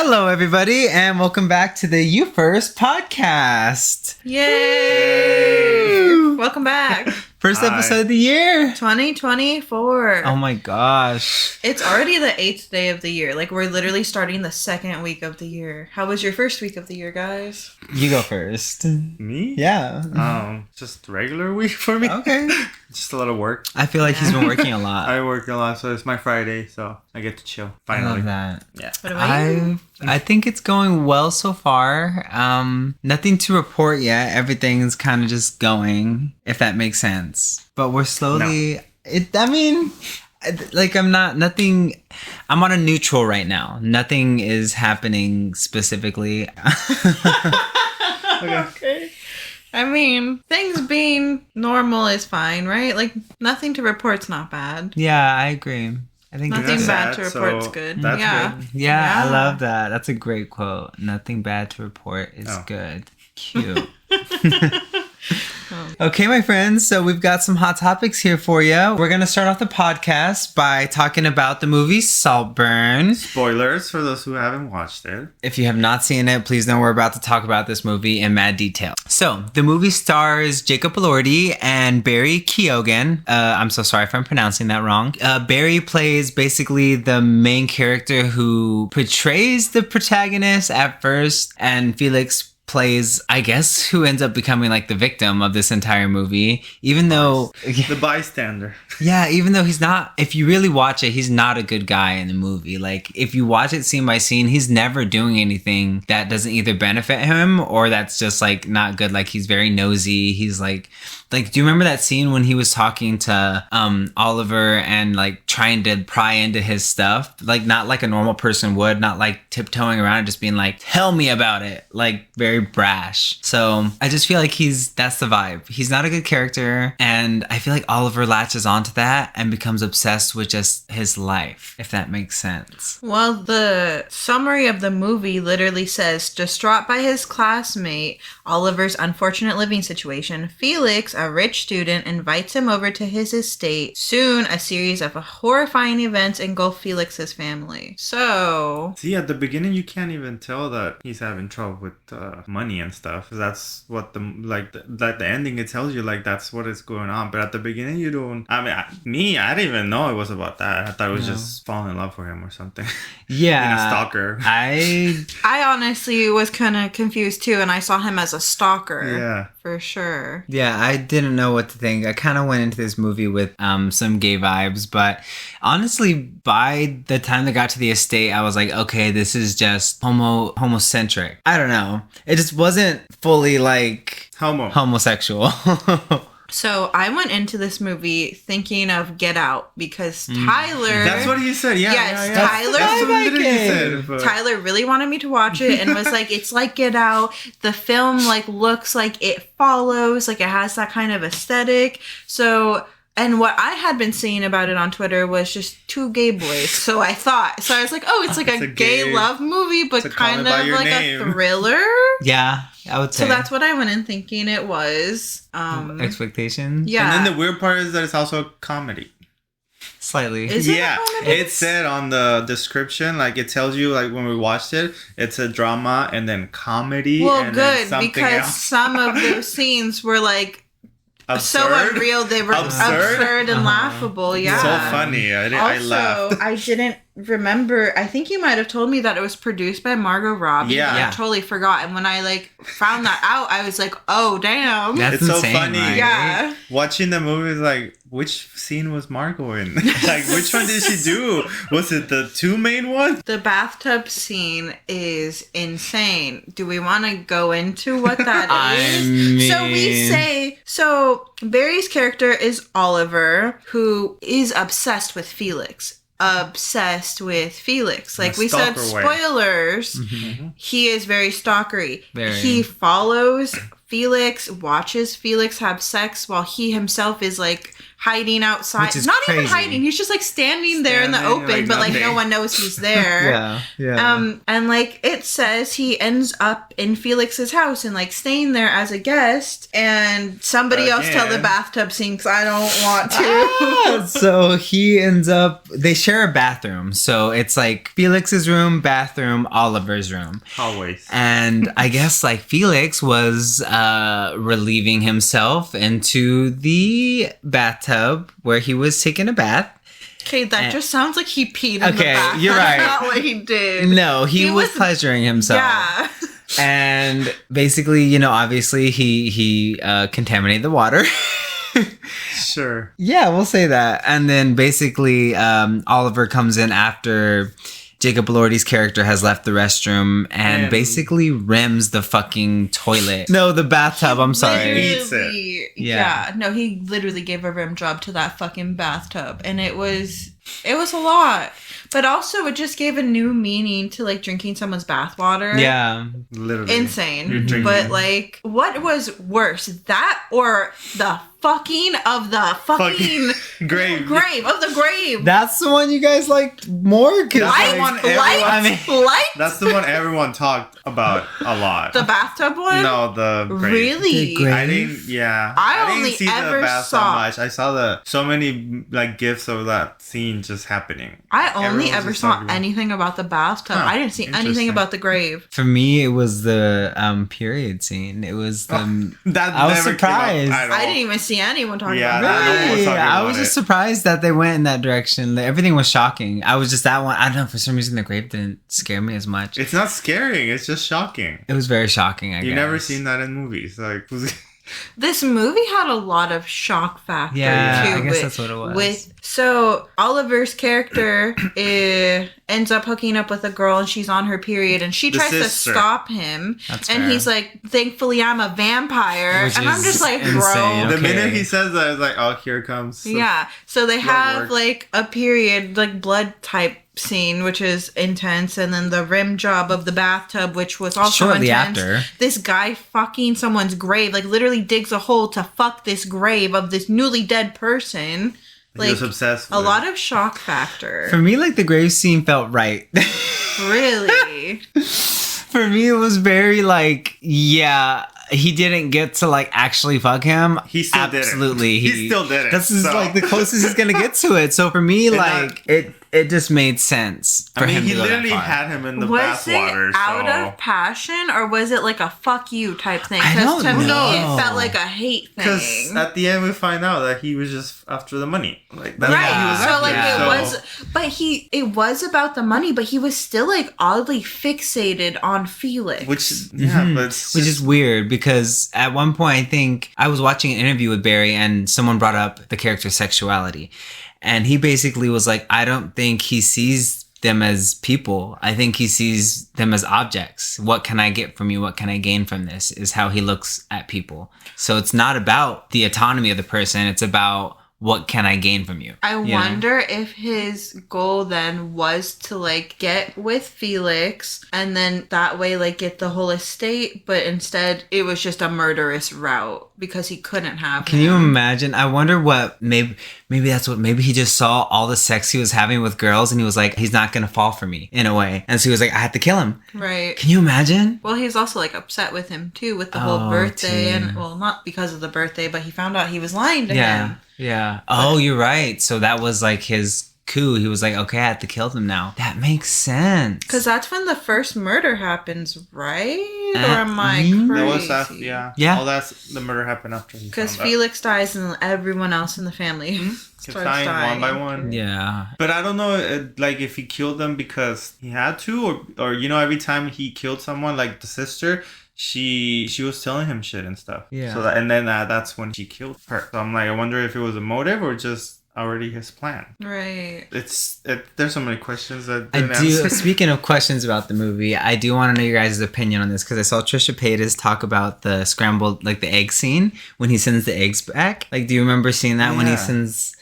Hello, everybody, and welcome back to the UFirst podcast. Yay! Woo! Welcome back. First episode of the year. 2024. Oh my gosh. It's already the 8th day of the year. Like, we're literally starting the second week of the year. How was your first week of the year, guys? You go first. Me? Yeah. Just regular week for me. Okay. Just a lot of work. I feel like he's been working a lot. I work a lot, so it's my Friday, so I get to chill. Finally. I love that. Yeah. What about you? I think it's going well so far. Nothing to report yet. Everything's kind of just going, if that makes sense. But we're slowly... No. I'm on a neutral right now. Nothing is happening specifically. Okay. I mean, things being normal is fine, right? Like, nothing to report's not bad. Yeah, I agree. I think nothing bad to report's good. That's good. Yeah, I love that. That's a great quote. Nothing bad to report is good. Cute. Okay, my friends, so we've got some hot topics here for you. We're going to start off the podcast by talking about the movie Saltburn. Spoilers for those who haven't watched it. If you have not seen it, please know we're about to talk about this movie in mad detail. So, the movie stars Jacob Elordi and Barry Keoghan. I'm so sorry if I'm pronouncing that wrong. Barry plays basically the main character who portrays the protagonist at first, and Felix plays, I guess, who ends up becoming like the victim of this entire movie, even though the bystander. Yeah, even though he's not, if you really watch it, he's not a good guy in the movie. Like, if you watch it scene by scene, he's never doing anything that doesn't either benefit him or that's just like not good. Like, he's very nosy. He's like, do you remember that scene when he was talking to Oliver and like trying to pry into his stuff? Like, not like a normal person would, not like tiptoeing around and just being like, tell me about it. Like, very brash. So I just feel like that's the vibe. He's not a good character. And I feel like Oliver latches onto that and becomes obsessed with just his life, if that makes sense. Well, the summary of the movie literally says, distraught by his classmate Oliver's unfortunate living situation, Felix, a rich student, invites him over to his estate. Soon, a series of horrifying events engulf Felix's family. So... See, at the beginning, you can't even tell that he's having trouble with money and stuff. That's what the ending, it tells you, like, that's what is going on. But at the beginning, you don't... I mean, I didn't even know it was about that. I thought it was just falling in love for him or something. Yeah. Being a stalker. I honestly was kind of confused, too, and I saw him as a stalker. Yeah. For sure. Yeah, I didn't know what to think. I kind of went into this movie with some gay vibes, but honestly, by the time they got to the estate, I was like, okay, this is just homocentric. I don't know. It just wasn't fully like homosexual. So I went into this movie thinking of Get Out because Tyler... That's what he said, yeah. Yes, yeah. Tyler... That's what he said. But... Tyler really wanted me to watch it and was like, it's like Get Out. The film like looks like it follows, like it has that kind of aesthetic. So... And what I had been seeing about it on Twitter was just two gay boys. So I was like, oh, it's like a gay love movie, but kind of like a thriller. Yeah, I would say. So that's what I went in thinking it was. Expectation? Yeah. And then the weird part is that it's also a comedy. Slightly. Is it a comedy? It said on the description, like it tells you, like when we watched it, it's a drama and then comedy. Well, and good, then because else. some of those scenes were like, absurd? So unreal, they were absurd and laughable. Yeah, so funny. I laughed. I didn't remember. I think you might have told me that it was produced by Margot Robbie. Yeah, I totally forgot. And when I like found that out, I was like, "Oh, damn!" That's it's insane, so funny. Right? Yeah, watching the movie is like, which scene was Margot in? Like, which one did she do? Was it the two main ones? The bathtub scene is insane. Do we want to go into what that is? So Barry's character is Oliver, who is obsessed with Felix. Like we said, spoilers. Mm-hmm. He is very stalkery. He follows Felix, watches Felix have sex while he himself is like hiding outside. Which is Not crazy. even hiding. He's just like standing there in the Standing, open, like, but like nothing. no one knows he's there. Yeah. And like it says he ends up in Felix's house and like staying there as a guest. And somebody else tell the Again. bathtub scene because I don't want to. So he ends up, they share a bathroom. So it's like Felix's room, bathroom, Oliver's room. Always. And I guess like Felix was relieving himself into the bathtub where he was taking a bath. Okay, that just sounds like he peed in the Okay, bath. you're That's right. not what he did. No, he was pleasuring himself. Yeah. And basically, you know, obviously he contaminated the water. Sure. Yeah, we'll say that. And then basically, Oliver comes in after Jacob Elordi's character has left the restroom and basically rims the fucking toilet. No, the bathtub. I'm sorry. Eats it. Yeah. No, he literally gave a rim job to that fucking bathtub, and it was a lot. But also, it just gave a new meaning to like drinking someone's bathwater. Yeah. Literally. Insane. You're drinking. But like, what was worse, that or the fucking of the fucking grave. of the grave? That's the one you guys liked more? 'Cause, That's the one everyone- Light? That's the one everyone talked about a lot. The bathtub one? No, the grave. Really? The grave? I didn't. Yeah, I didn't only see ever the bath so saw- much. I saw so many like gifs of that scene just happening. I only Everyone's ever just saw talking about- anything about the bathtub. Huh, I didn't see anything interesting. about the grave. For me, it was the period scene. It was the... That I was never surprised. Came up at all. I didn't even see anyone talking Yeah, about no one was Really? talking I about was just it. surprised that they went in that direction. Like, everything was shocking. I was just that one. I don't know. For some reason, the grave didn't scare me as much. It's not scaring. It's just shocking. It was very shocking, I guess. You've never seen that in movies. Like, This movie had a lot of shock factor Yeah, too. I guess with, that's what it was. So Oliver's character ends up hooking up with a girl and she's on her period and she The tries sister. to stop him. That's and fair. he's like, thankfully I'm a vampire. Which and I'm is just like, insane. bro. the Okay. minute he says that, it's like, oh, here it comes. Yeah. So they Blood have work. like a period, like blood type scene, which is intense, and then the rim job of the bathtub, which was also Shortly intense. after. This guy fucking someone's grave, like literally digs a hole to fuck this grave of this newly dead person. He Like was obsessed with a it. lot of shock factor. For me, like, the grave scene felt right. Really? For me, it was very like, yeah, he didn't get to like actually fuck him. He still did it. Absolutely, He still did it, This is so. like the closest he's gonna get to it. So for me, And like it just made sense for I mean, him he to go that literally far. had him in the Was bathwater. it out so. of passion or was it like a fuck you type thing? I Because don't to me know. it felt like a hate Because thing. at the end we find out that he was just after the money. Like that's Right. what he was So after. like Yeah. it was about the money, but he was still like oddly fixated on Felix. Which but it's Which just- is weird because at one point I think I was watching an interview with Barry and someone brought up the character's sexuality. And he basically was like, I don't think he sees them as people. I think he sees them as objects. What can I get from you? What can I gain from this? Is how he looks at people. So it's not about the autonomy of the person. It's about what can I gain from you? I You know? wonder if his goal then was to like get with Felix and then that way like get the whole estate, but instead it was just a murderous route because he couldn't have Can him. you imagine? I wonder what maybe he just saw all the sex he was having with girls and he was like, he's not gonna fall for me in a way. And so he was like, I have to kill him. Right. Can you imagine? Well, he's also like upset with him too with the whole Oh, birthday too. and well, not because of the birthday, but he found out he was lying to Yeah. him. Yeah. Oh, you're right. So that was like his coup. He was like, okay, I have to kill them now. That makes sense. Because that's when the first murder happens, right? Or Uh, am I mm. crazy? that was after, yeah. Yeah. All that's the murder happened after he Because found out. Felix dies and everyone else in the family Kept starts dying dying. one by one. Yeah. But I don't know, like if he killed them because he had to, or you know, every time he killed someone, like the sister, she was telling him shit and stuff. Yeah. So that, and then that's when she killed her. So I'm like, I wonder if it was a motive or just already his plan. Right. There's so many questions that I didn't do. answer. Speaking of questions about the movie, I do want to know your guys' opinion on this because I saw Trisha Paytas talk about the scrambled, like the egg scene when he sends the eggs back. Like, do you remember seeing that when he Yeah. sends?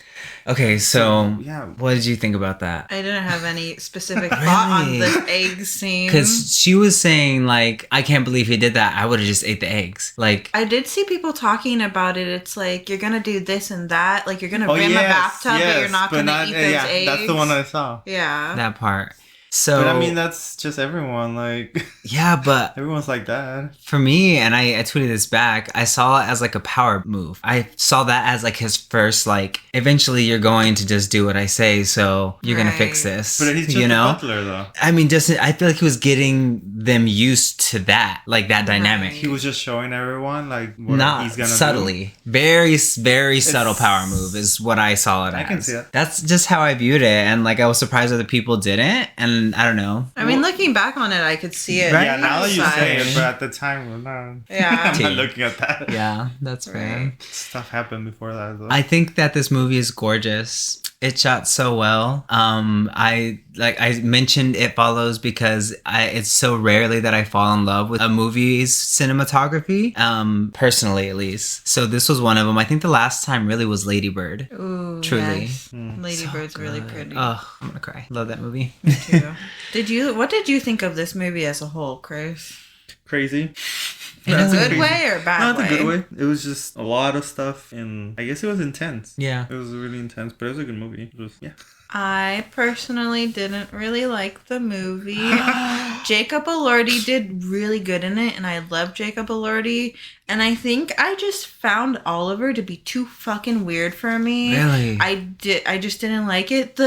Okay, so yeah. what did you think about that? I didn't have any specific thought on this egg scene. Because she was saying, like, I can't believe he did that. I would have just ate the eggs. Like, I did see people talking about it. It's like, you're going to do this and that. Like, you're going to rim a bathtub, but you're not going to eat those eggs. That's the one I saw. Yeah. that part. So, But I mean, that's just everyone. Like, yeah, but everyone's like that. for me, and I tweeted this back, I saw it as like a power move. I saw that as like his first, like, eventually you're going to just do what I say, so you're going to fix this. But he's just a butler, though. I mean, just, I feel like he was getting them used to that, like that dynamic. He was just showing everyone, like, what he's going to subtly. Very, very subtle power move is what I saw it as. I can see it. That's just how I viewed it, and like I was surprised other people didn't, and I don't know. I mean, looking back on it, I could see it. Right? Yeah, now that you say Side. it, but at the time, we're not. Yeah. I'm not looking at that. Yeah, that's fair. Right. Stuff happened before that, though. I think that this movie is gorgeous. It's shot so well. I mentioned It Follows because it's so rarely that I fall in love with a movie's cinematography, personally at least. So this was one of them. I think the last time really was Lady Bird. Ooh, Truly. yes. Lady Bird's really pretty. Oh, I'm gonna cry. Love that movie. Me too. What did you think of this movie as a whole, Chris? Crazy. In a good way or bad Not way? a good way. It was just a lot of stuff, and I guess it was intense. Yeah. It was really intense, but it was a good movie. It was, yeah. I personally didn't really like the movie. Jacob Elordi did really good in it, and I love Jacob Elordi. And I think I just found Oliver to be too fucking weird for me. Really? I just didn't like it.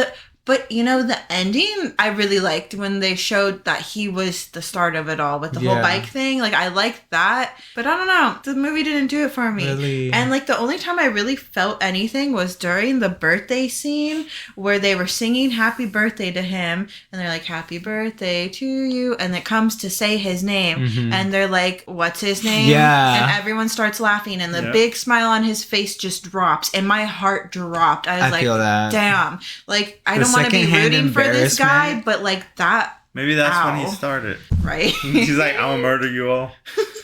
But, you know, the ending, I really liked when they showed that he was the start of it all with the whole bike thing. Like, I liked that. But I don't know. The movie didn't do it for me. Really? And, like, the only time I really felt anything was during the birthday scene where they were singing happy birthday to him. And they're like, happy birthday to you. And it comes to say his name. Mm-hmm. And they're like, what's his name? Yeah. And everyone starts laughing. And the big smile on his face just drops. And my heart dropped. I was like, feel that. Damn. Like, I don't want to be secondhand rooting for this guy, embarrassment. but like that, Maybe that's when he started. right? He's like, I'm gonna murder you all.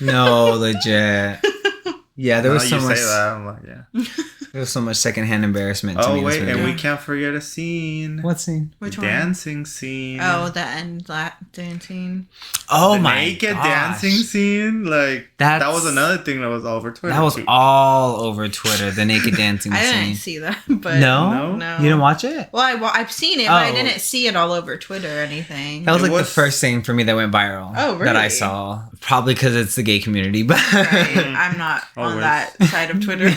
No, legit. Yeah, there was so you much. Say that, I'm like, yeah. There was so much secondhand embarrassment. To me Oh wait, in this and movie. we can't forget a scene. What scene? Which the one? dancing scene. Oh, the end dancing. Oh the my naked gosh. dancing scene. Like that That's- was another thing that was all over Twitter. That was too. all over Twitter. The naked dancing I scene. didn't see that, but No? no. You didn't watch it? Well, I've seen it, but I Oh. didn't see it all over Twitter or anything. That was It like the was- first thing for me that went viral. Oh, That I really? saw. Probably because it's the gay community, but Right. I'm not on Always. that side of Twitter.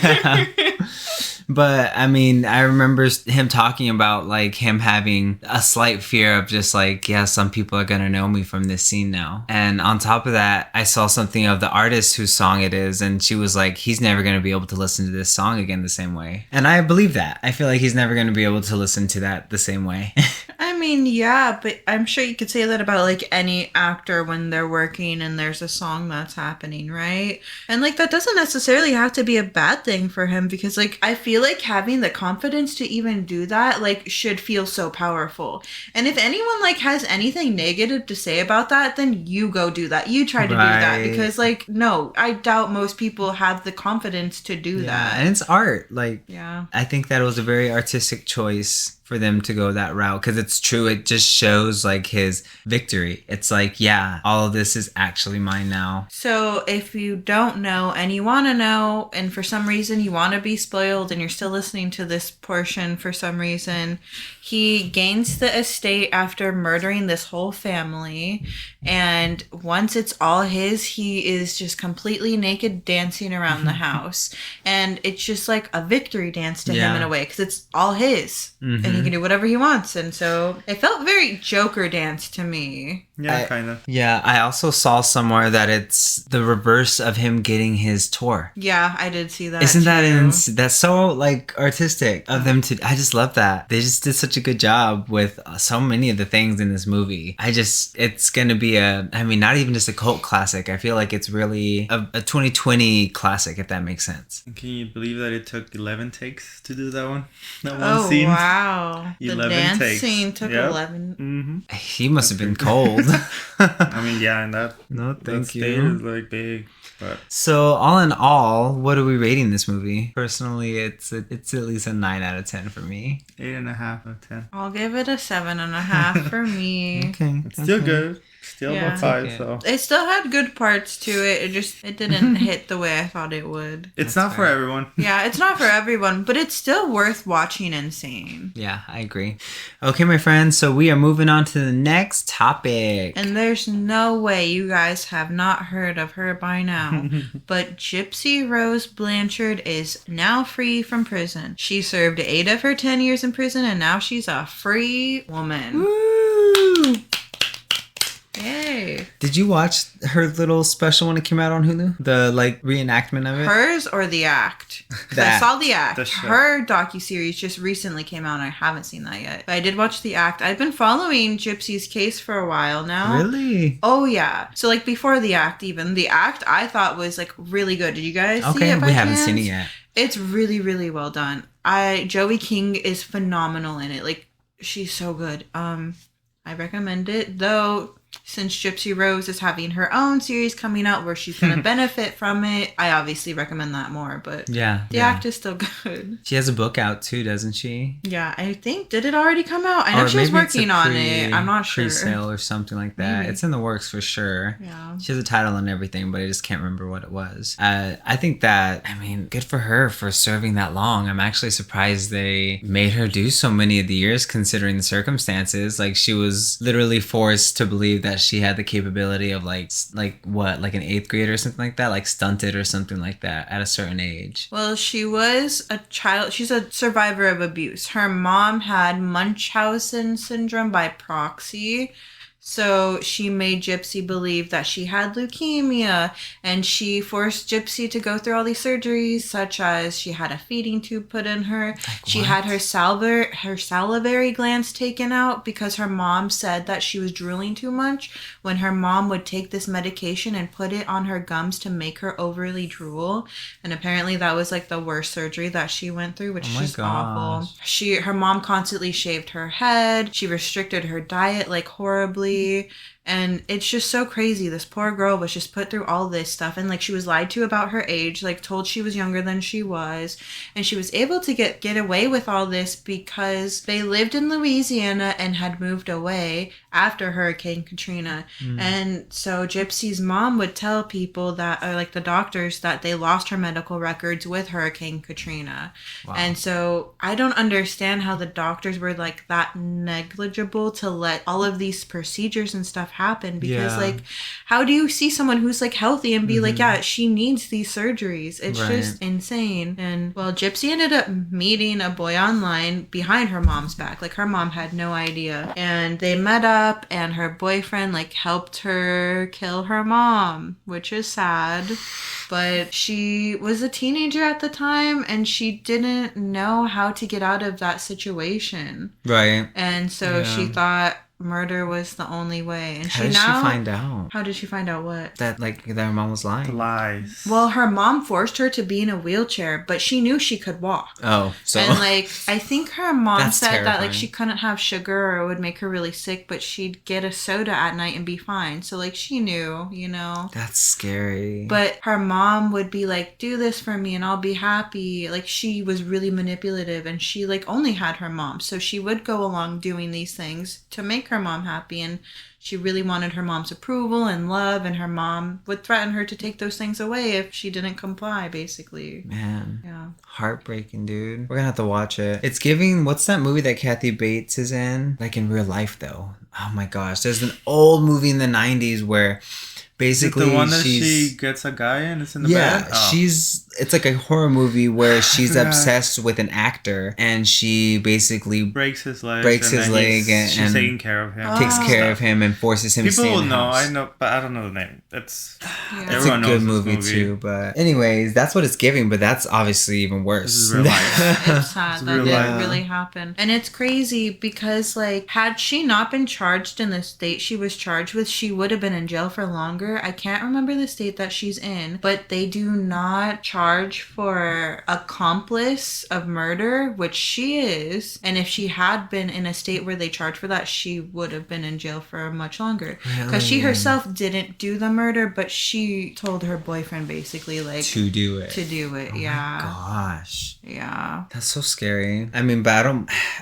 But I mean, I remember him talking about like him having a slight fear of just like, yeah, some people are gonna know me from this scene now. And on top of that, I saw something of the artist whose song it is, and she was like, he's never gonna be able to listen to this song again the same way. And I believe that. I feel like he's never gonna be able to listen to that the same way. I mean, yeah, but I'm sure you could say that about like any actor when they're working and there's a song that's happening, right? And like that doesn't necessarily have to be a bad thing for him because like I feel like having the confidence to even do that like should feel so powerful. And if anyone like has anything negative to say about that, then you go do that. You try to do that Right. because like no, I doubt most people have the confidence to do that. And it's art. Like, Yeah. I think that it was a very artistic choice for them to go that route because it's true. It just shows like his victory. It's like, yeah, all of this is actually mine now. So if you don't know and you want to know, and for some reason you want to be spoiled and you're still listening to this portion for some reason, he gains the estate after murdering this whole family. And once it's all his, he is just completely naked dancing around the house. And it's just like a victory dance to him Yeah. in a way because it's all his. And he can do whatever he wants. And so it felt very Joker dance to me. Yeah, kind of. Yeah, I also saw somewhere that it's the reverse of him getting his tour. Yeah, I did see that. Isn't that too. that's so like artistic of them to? I just love that they just did such a good job with so many of the things in this movie. It's gonna be not even just a cult classic. I feel like it's really a 2020 classic, if that makes sense. Can you believe that it took 11 takes to do that one? That one Oh, scene. wow. The 11 dance takes. scene took Yep. 11. Mm-hmm. He must have been cold. I mean, yeah, and that No, that thank stage you. is like big. But So all in all, what are we rating this movie? Personally, it's at least a 9 out of 10 for me. 8.5 out of 10. I'll give it a 7.5 for me. Okay. It's still good. Still Yeah. about 5, Okay. so. It still had good parts to it. It didn't hit the way I thought it would. It's That's not for fair. everyone. Yeah, it's not for everyone, but it's still worth watching Insane. Yeah, I agree. Okay, my friends, so we are moving on to the next topic. And there's no way you guys have not heard of her by now. But Gypsy Rose Blanchard is now free from prison. She served 8 of her 10 years in prison, and now she's a free woman. Woo! Yay. Did you watch her little special when it came out on Hulu? The reenactment of it? Hers or The Act? 'Cause The I Act. saw The Act. The show. Her docuseries just recently came out and I haven't seen that yet. But I did watch The Act. I've been following Gypsy's case for a while now. Really? Oh yeah. So before The Act even. The Act I thought was really good. Did you guys see Okay, it by we haven't chance? seen it yet. It's really, really well done. Joey King is phenomenal in it. She's so good. I recommend it. Though since Gypsy Rose is having her own series coming out where she's going to benefit from it, I obviously recommend that more. But Yeah. The Act is still good. She has a book out too, doesn't she? Yeah, I think, did it already come out? I know Or she was maybe it's a working on it. I'm not sure. Pre-sale or something like that. Maybe. It's in the works for sure. Yeah. She has a title and everything, but I just can't remember what it was. I think that, good for her for serving that long. I'm actually surprised they made her do so many of the years considering the circumstances. She was literally forced to believe that she had the capability of an 8th grade or something like that, stunted or something like that at a certain age. Well, she was a child. She's a survivor of abuse. Her mom had Munchausen syndrome by proxy. So she made Gypsy believe that she had leukemia, and she forced Gypsy to go through all these surgeries, such as she had a feeding tube put in her. She what? had her salivary glands taken out because her mom said that she was drooling too much. When her mom would take this medication and put it on her gums to make her overly drool, and apparently that was the worst surgery that she went through, which is just awful. Her mom constantly shaved her head. She restricted her diet horribly. And it's just so crazy. This poor girl was just put through all this stuff, and she was lied to about her age, told she was younger than she was, and she was able to get away with all this because they lived in Louisiana and had moved away after Hurricane Katrina. And so Gypsy's mom would tell people that, or the doctors, that they lost her medical records with Hurricane Katrina. Wow. And so I don't understand how the doctors were that negligible to let all of these procedures and stuff happen, because Yeah. how do you see someone who's healthy and be yeah, she needs these surgeries? It's Right. just insane. And well, Gypsy ended up meeting a boy online behind her mom's back. Her mom had no idea, and they met up, and her boyfriend helped her kill her mom, which is sad. But she was a teenager at the time, and she didn't know how to get out of that situation. Right. And so Yeah. she thought murder was the only way. And How did she find out? How did she find out what? That her mom was lying. Lies. Well, her mom forced her to be in a wheelchair, but she knew she could walk. Oh, so And I think her mom That's said terrifying. that she couldn't have sugar or it would make her really sick, but she'd get a soda at night and be fine. So she knew, that's scary. But her mom would be do this for me and I'll be happy. She was really manipulative, and she only had her mom. So she would go along doing these things to make her mom happy, and she really wanted her mom's approval and love, and her mom would threaten her to take those things away if she didn't comply, basically. Man. Yeah. Heartbreaking, dude. We're gonna have to watch it. It's giving, what's that movie that Kathy Bates is in? In real life, though. Oh my gosh. There's an old movie in the 90s where basically Is it the one that she's... she gets a guy in? It's in the bed? Oh. It's a horror movie where she's forgot. obsessed with an actor, and she basically breaks his leg. and she's taking care of him. takes care of him and forces him to People stay will in the know. house. I know, but I don't know the name. It's Everyone a knows good this movie too, but anyways, that's what it's giving, but that's obviously even worse. This is real life. It's sad It's that real it life. really happened. And it's crazy because, had she not been charged in the state she was charged with, she would have been in jail for longer. I can't remember the state that she's in, but they do not charge charged for accomplice of murder, which she is. And if she had been in a state where they charged for that, she would have been in jail for much longer. Because she herself didn't do the murder, but she told her boyfriend basically like to do it. Oh yeah. My gosh. Yeah. That's so scary. I mean, but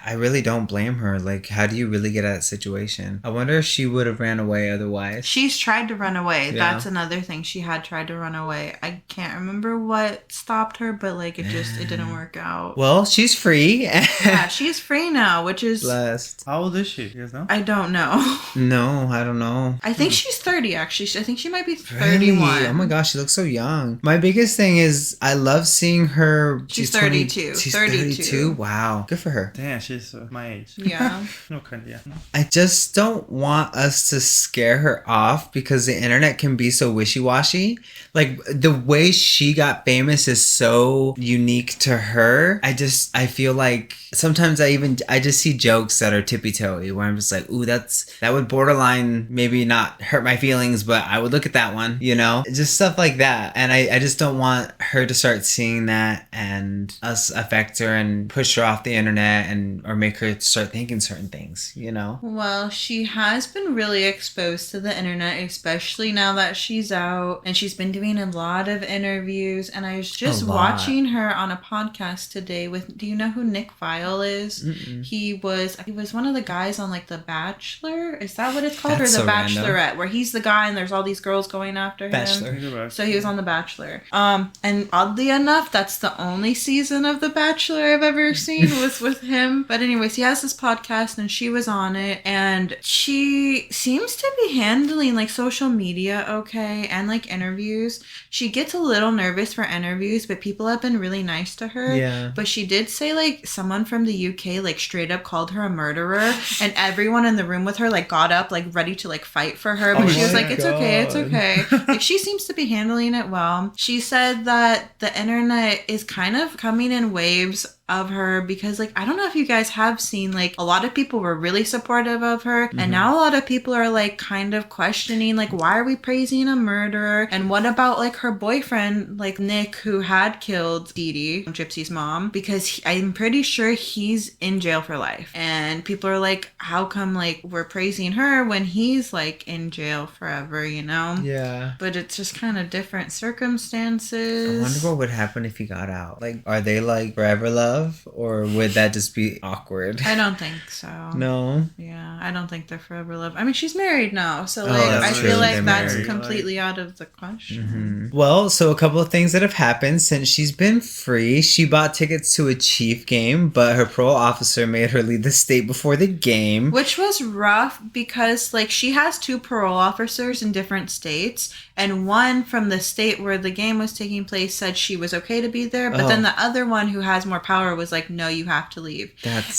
I really don't blame her. Like, how do you really get out of that situation? I wonder if she would have ran away otherwise. She's tried to run away. Yeah. That's another thing. She had tried to run away. I can't remember what stopped her, but like it didn't work out. Well, she's free. Yeah, she's free now, which is blessed. How old is she? You guys know? I don't know. No, I don't know. I think she's 30 actually. I think she might be Really? 31. Oh my gosh, she looks so young. My biggest thing is I love seeing her. She's 32. She's 32. 32. Wow, good for her. Damn, she's my age. Yeah. No, kind of, yeah. I just don't want us to scare her off because the internet can be so wishy-washy. Like the way she got famous is so unique to her. I feel like sometimes I just see jokes that are tippy-toey where I'm just like, ooh, that would borderline maybe not hurt my feelings, but I would look at that one, you know? Just stuff like that. And I just don't want her to start seeing that and us affect her and push her off the internet or make her start thinking certain things, you know? Well, she has been really exposed to the internet, especially now that she's out, and she's been doing a lot of interviews. And I was just watching her on a podcast today with, do you know who Nick Viall is? Mm-mm. He was one of the guys on like The Bachelor. Is that what it's called? That's or The so random. Bachelorette, where he's the guy and there's all these girls going after him. Bachelor. So he was on The Bachelor. And oddly enough, that's the only season of The Bachelor I've ever seen was with him. But anyways, he has this podcast and she was on it, and she seems to be handling like social media okay and like interviews. She gets a little nervous for interviews, but people have been really nice to her. Yeah. But she did say like someone from the UK like straight up called her a murderer, and everyone in the room with her like got up like ready to like fight for her, but she was like, it's okay, it's okay. Like she seems to be handling it well. She said that the internet is kind of coming in waves of her because like I don't know if you guys have seen, like a lot of people were really supportive of her, and now a lot of people are like kind of questioning like, why are we praising a murderer, and what about like her boyfriend like Nick, who had killed Dee Dee, Gypsy's mom, because I'm pretty sure he's in jail for life, and people are like, how come like we're praising her when he's like in jail forever, you know? Yeah. But it's just kind of different circumstances. I wonder what would happen if he got out. Like, are they like forever love? Or would that just be awkward? I don't think so. No? Yeah, I don't think they're forever love. I mean, she's married now, so like that's I true. feel like They're that's married. completely out of the question. Mm-hmm. Well, so a couple of things that have happened since she's been free. She bought tickets to a Chief game, but her parole officer made her leave the state before the game. Which was rough because like she has 2 parole officers in different states, and one from the state where the game was taking place said she was okay to be there, but then the other one who has more power was like, no, you have to leave.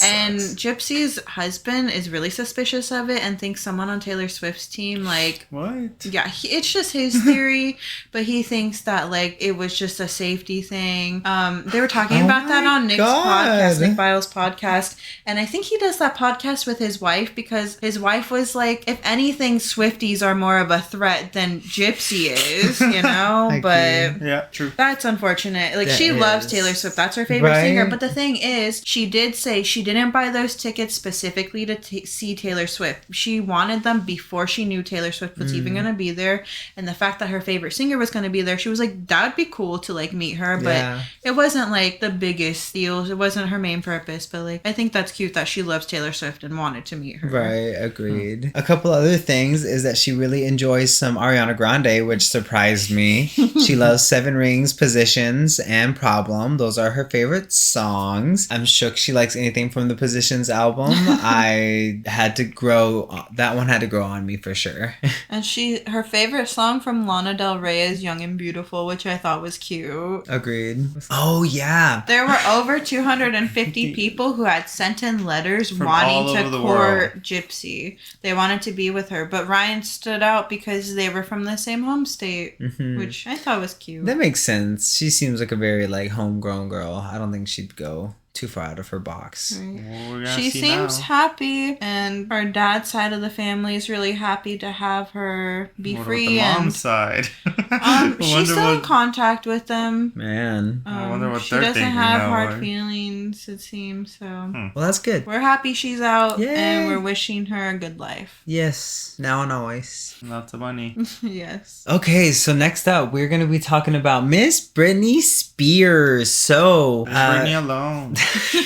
And Gypsy's husband is really suspicious of it and thinks someone on Taylor Swift's team like, what? Yeah, it's just his theory, but he thinks that like it was just a safety thing. They were talking about that on Nick's podcast, Nick Viall's podcast, and I think he does that podcast with his wife because his wife was like, if anything, Swifties are more of a threat than Gypsy is, you know. But yeah, true. That's unfortunate. Like, she loves Taylor Swift. That's her favorite singer. But the thing is, she did say she didn't buy those tickets specifically to see Taylor Swift. She wanted them before she knew Taylor Swift was even going to be there. And the fact that her favorite singer was going to be there, she was like, that would be cool to, like, meet her. But it wasn't, like, the biggest deal. It wasn't her main purpose. But, like, I think that's cute that she loves Taylor Swift and wanted to meet her. Right, agreed. A couple other things is that she really enjoys some Ariana Grande, which surprised me. She loves Seven Rings, Positions, and Problem. Those are her favorite songs. I'm shook she likes anything from the Positions album. That one had to grow on me for sure. And her favorite song from Lana Del Rey is Young and Beautiful, which I thought was cute. Agreed. Oh, yeah. There were over 250 people who had sent in letters from wanting to court Gypsy. They wanted to be with her, but Ryan stood out because they were from the same home state, which I thought was cute. That makes sense. She seems like a very, like, homegrown girl. I don't think she'd go too far out of her box. Right. Well, She seems happy, and her dad's side of the family is really happy to have her be What free. about the And mom's side? she's still in contact with them. Man. I wonder what She they're doesn't thinking have now, hard like- feelings, it seems. So Well, that's good. we're happy she's out, Yay. and we're wishing her a good life. Yes, now and always. Lots of money. Yes. Okay, so next up, we're going to be talking about Miss Britney Spears. So, Leave me alone.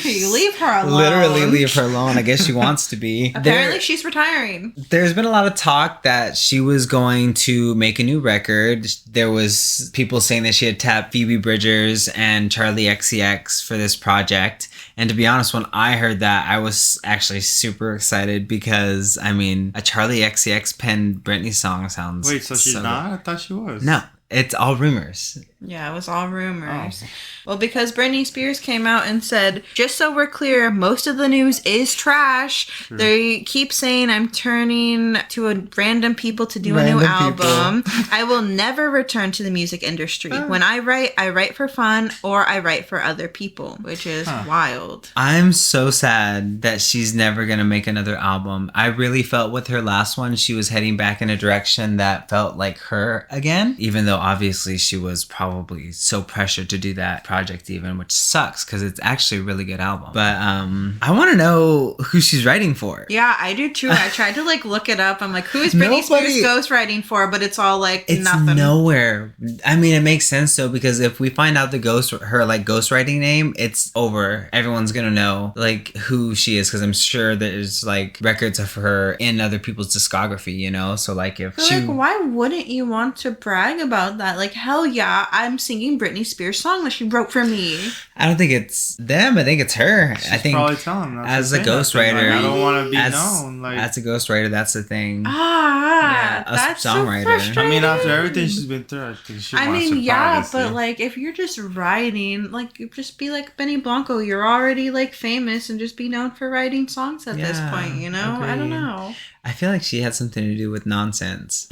You leave her alone. literally leave her alone. I guess she wants to be. Apparently, she's retiring. There's been a lot of talk that she was going to make a new record. There was people saying that she had tapped Phoebe Bridgers and Charlie XCX for this project. And to be honest, when I heard that, I was actually super excited because, I mean, a Charlie XCX penned Britney song sounds Wait, so she's so not? good. I thought she was. No, it's all rumors. Yeah, it was all rumors. Oh. Well, because Britney Spears came out and said, just so we're clear, most of the news is trash. True. They keep saying I'm turning to a random people to do a new Random people. album. I will never return to the music industry. When I write for fun or I write for other people, which is wild. I'm so sad that she's never going to make another album. I really felt with her last one, she was heading back in a direction that felt like her again, even though obviously she was probably so pressured to do that project even, which sucks because it's actually a really good album. But I want to know who she's writing for. Yeah, I do too. I tried to look it up. I'm like, who is Britney Spears ghostwriting for? But it's all like It's nothing. nowhere. I mean, it makes sense though, because if we find out her ghostwriting name, it's over. Everyone's gonna know like who she is, because I'm sure there's like records of her in other people's discography, you know. So like if But like, why wouldn't you want to brag about that? Like, hell yeah, I'm singing Britney Spears' song that she wrote for me. I don't think it's them. I think it's her. She's I think probably telling them. as a ghostwriter, like, I don't want to be as, known. Like, as a ghostwriter, that's the thing. Ah, a that's songwriter. so frustrating. I mean, after everything she's been through, I think she wants some privacy. but like, if you're just writing, like, just be like Benny Blanco. You're already like famous, and just be known for writing songs at this Yeah, point. You know, I don't agreed. know. I feel like she had something to do with Nonsense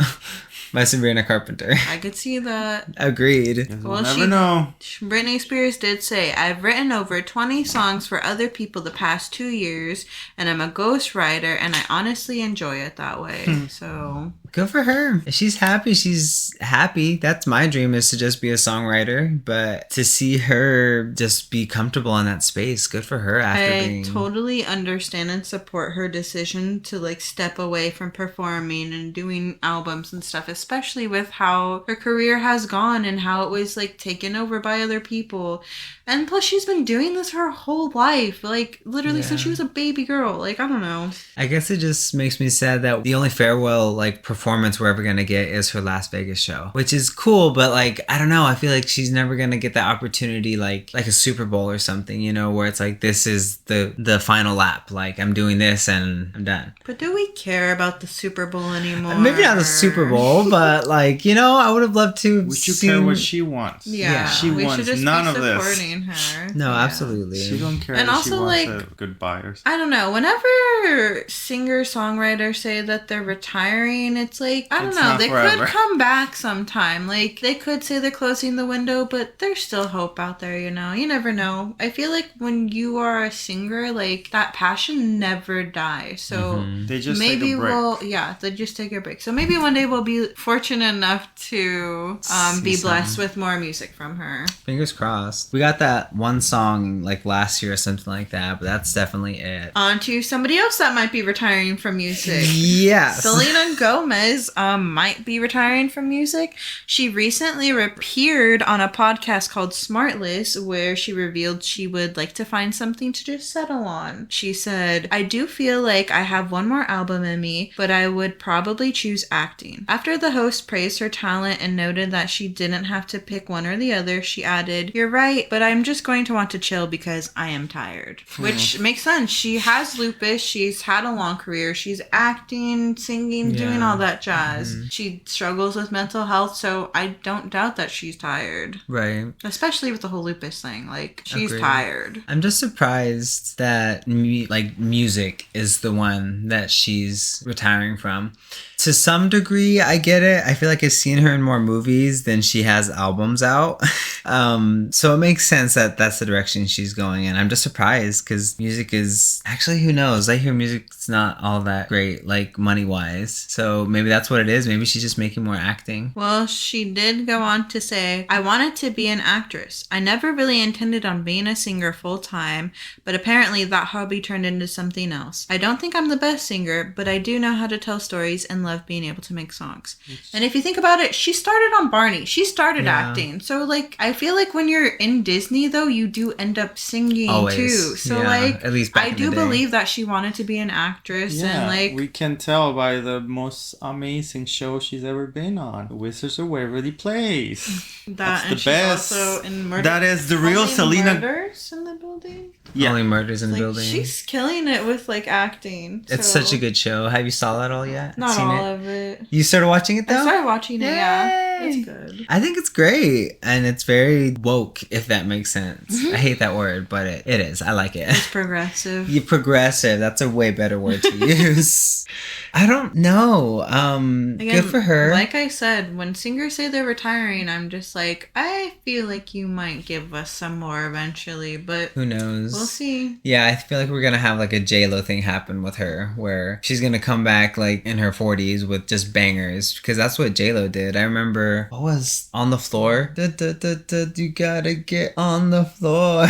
by Sabrina Carpenter. I could see that. Agreed. We'll Well, never know. Britney Spears did say, I've written over 20 songs for other people the past 2 years, and I'm a ghostwriter, and I honestly enjoy it that way. So, Good for her. If she's happy, she's happy. That's my dream, is to just be a songwriter. But to see her just be comfortable in that space, good for her after I being... totally understand and support her decision to like step away from performing and doing albums and stuff, especially with how her career has gone and how it was like taken over by other people. And plus, she's been doing this her whole life, like literally since she was a baby girl. Like, I don't know. I guess it just makes me sad that the only farewell like performance we're ever gonna get is her Las Vegas show, which is cool, but like I don't know, I feel like she's never gonna get that opportunity like a Super Bowl or something, you know, where it's like this is the final lap, like I'm doing this and I'm done. But do we care about the Super Bowl anymore? Maybe not the Super Bowl, but like, you know, I would have loved to. We should care what she wants. Yeah, She we wants should just none be of this. supporting her. No, Yeah. absolutely. She don't care. And if also, she wants like, a goodbye or something. I don't know. Whenever singer-songwriters say that they're retiring, it's like, I don't It's know. not They forever. could come back sometime. Like, they could say they're closing the window, but there's still hope out there, you know? You never know. I feel like when you are a singer, like, that passion never dies. So They just maybe take a break. they just take a break. So maybe one day we'll be fortunate enough to be See blessed some. with more music from her. Fingers crossed. We got that one song like last year or something like that, but that's definitely it. On to somebody else that might be retiring from music. Yes. Selena Gomez might be retiring from music. She recently appeared on a podcast called Smartless, where she revealed she would like to find something to just settle on. She said, I do feel like I have one more album in me, but I would probably choose acting. After the host praised her talent and noted that she didn't have to pick one or the other, she added, you're right, but I'm just going to want to chill because I am tired. Which makes sense. She has lupus. She's had a long career. She's acting, singing, doing all that jazz. She struggles with mental health, so I don't doubt that she's tired. Right. Especially with the whole lupus thing. Like, she's Agreed. tired. I'm just surprised that music is the one that she's retiring from. To some degree, I get it. I feel like I've seen her in more movies than she has albums out. So it makes sense that that's the direction she's going in. I'm just surprised because music is actually, who knows? I hear music's not all that great, like money wise. So maybe that's what it is. Maybe she's just making more acting. Well, she did go on to say, I wanted to be an actress. I never really intended on being a singer full time, but apparently that hobby turned into something else. I don't think I'm the best singer, but I do know how to tell stories and love being able to make songs. And if you think about it, she started on Barney. She started acting. So like, I feel like when you're in Disney though, you do end up singing too. So like, at least back I in do the day. believe that she wanted to be an actress and like, we can tell by the most amazing show she's ever been on, Wizards of Waverly Place. That's the she's best. Also in Murder. That is the real Only Selena. Murders in the building. Yeah. Only Murders in the Like, Building. she's killing it with like acting. It's so- such a good show. Have you saw that all yet? Not Seen all it? of it. You started watching it though? I started watching it. Yeah, Yay! it's good. I think it's great, and it's very woke, if that makes sense. I hate that word, but it is. I like it. It's progressive. You progressive. That's a way better word to use. I don't know. Again, Good for her. Like I said, when singers say they're retiring, I'm just like, I feel like you might give us some more eventually, but Who knows? we'll see. Yeah, I feel like we're gonna have like a J-Lo thing happen with her, where she's gonna come back like in her 40s with just bangers, because that's what J-Lo did. I remember, what was On the Floor? You gotta get on the floor.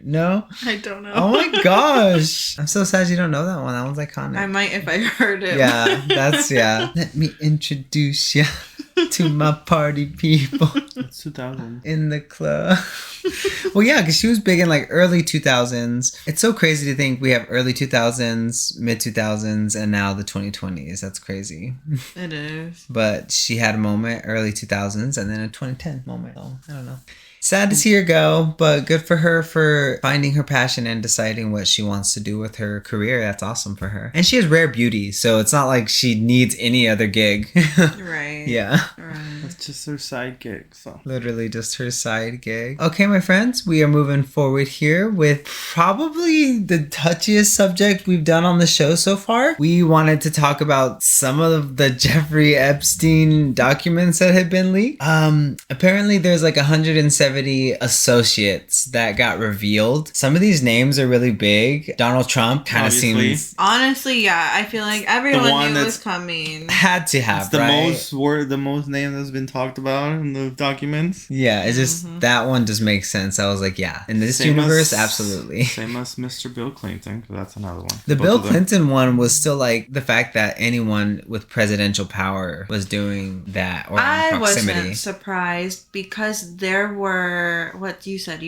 No? I don't know. Oh my gosh. I'm so sad you don't know that one. That one's iconic. I might if I heard it. Yeah, Let me introduce you to my party people It's 2000. in the club. Well, yeah, because she was big in like early 2000s. It's so crazy to think we have early 2000s, mid 2000s, and now the 2020s. That's crazy. It is. But she had a moment early 2000s and then a 2010 moment. So I don't know. Sad to see her go, but good for her for finding her passion and deciding what she wants to do with her career. That's awesome for her. And she has rare beauty, so it's not like she needs any other gig. Right. Yeah. Right. It's just her side gig, so. Literally just her side gig. Okay, my friends, we are moving forward here with probably the touchiest subject we've done on the show so far. We wanted to talk about some of the Jeffrey Epstein documents that had been leaked. Apparently there's like 170 associates that got revealed. Some of these names are really big. Donald Trump kind of Obviously. seems Honestly, yeah, I feel like everyone one knew it that's- was coming. had to have, It's the right? the most name that's been talked about in the documents. Yeah, it's just that one just makes sense. I was like, yeah, in this Same universe, as- absolutely. Same as Mr. Bill Clinton, 'cause that's another one. The Both Bill of them. Clinton one was still like the fact that anyone with presidential power was doing that or in I proximity. wasn't surprised because there were, what you said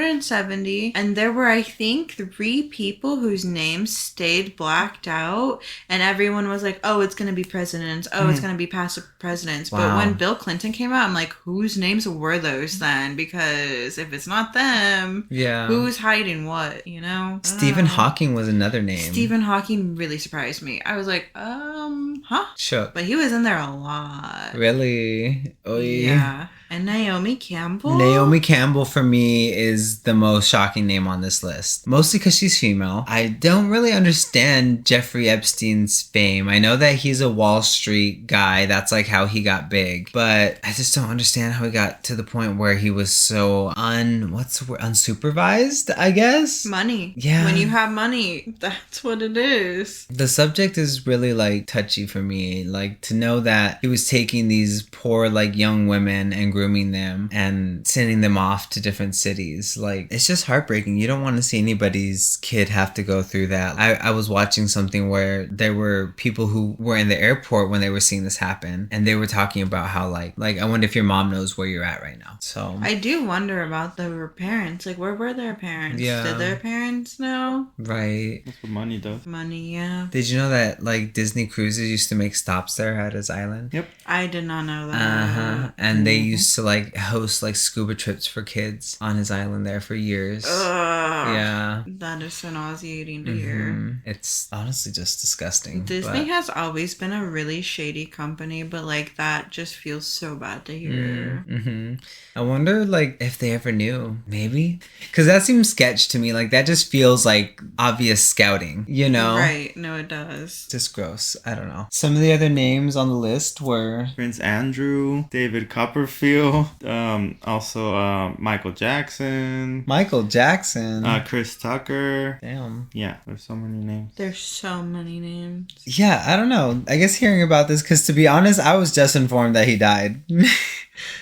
170, and there were, I think, 3 people whose names stayed blacked out, and everyone was like, oh, it's going to be presidents. Oh, it's going to be past presidents. But Wow. when Bill Clinton came out, I'm like, whose names were those then? Because if it's not them, Yeah. who's hiding what, you know? Stephen Uh, Hawking was another name. Stephen Hawking really surprised me. I was like, huh? Shook. But he was in there a lot. Really? Oh Yeah. And Naomi Campbell? Naomi Campbell for me is the most shocking name on this list. Mostly because she's female. I don't really understand Jeffrey Epstein's fame. I know that he's a Wall Street guy. That's like how he got big. But I just don't understand how he got to the point where he was so unsupervised, I guess? Money. Yeah. When you have money, that's what it is. The subject is really like touchy for me. Like to know that he was taking these poor like young women and grooming them and sending them off to different cities. Like it's just heartbreaking. You don't want to see anybody's kid have to go through that. I was watching something where there were people who were in the airport when they were seeing this happen, and they were talking about how like I wonder if your mom knows where you're at right now. So I do wonder about their parents. Like, where were their parents? Yeah. Did their parents know? right. That's what money does. Money, yeah. Did you know that like Disney Cruises used to make stops there at his island? Yep. I did not know that. Uh-huh. And they used to like host like scuba trips for kids on his island there for years. Ugh. Yeah. That is so nauseating to hear. Mhm. It's honestly just disgusting. Disney but- has always been a really shady company, but like that just feels so bad to hear. Mm-hmm. I wonder like if they ever knew. Maybe. Because that seems sketch to me. Like that just feels like obvious scouting, you know? Right. No, it does. Just gross. I don't know. Some of the other names on the list were Prince Andrew, David Copperfield. DiCaprio. Also, Michael Jackson. Michael Jackson. Chris Tucker. Damn. Yeah, there's so many names. There's so many names. Yeah, I don't know. I guess hearing about this, because to be honest, I was just informed that he died.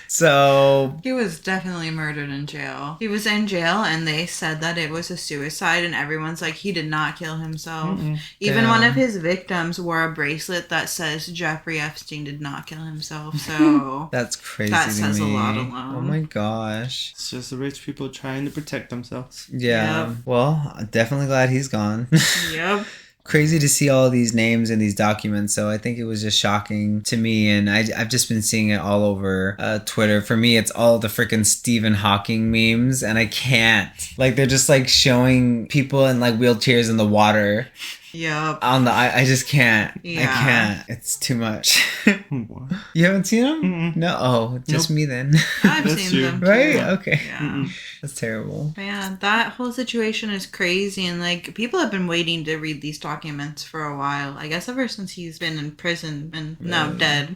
So he was definitely murdered in jail. He was in jail and they said that it was a suicide, and everyone's like, he did not kill himself. Even one of his victims wore a bracelet that says Jeffrey Epstein did not kill himself. So that's crazy. That to says me. a lot alone. Oh my gosh. It's just the rich people trying to protect themselves. Yeah. Yep. Well, I'm definitely glad he's gone. Yep. Crazy to see all these names in these documents, so I think it was just shocking to me, and I've just been seeing it all over Twitter. For me, it's all the freaking Stephen Hawking memes, and I can't. Like, they're just like showing people in like wheelchairs in the water. Yep. I just can't. Yeah. I can't. It's too much. What? You haven't seen them? Mm-mm. No. Oh, just Nope. me then. I've That's seen true. them too. Right? Okay. Yeah. That's terrible. But yeah, that whole situation is crazy, and like people have been waiting to read these documents for a while. I guess ever since he's been in prison and now dead.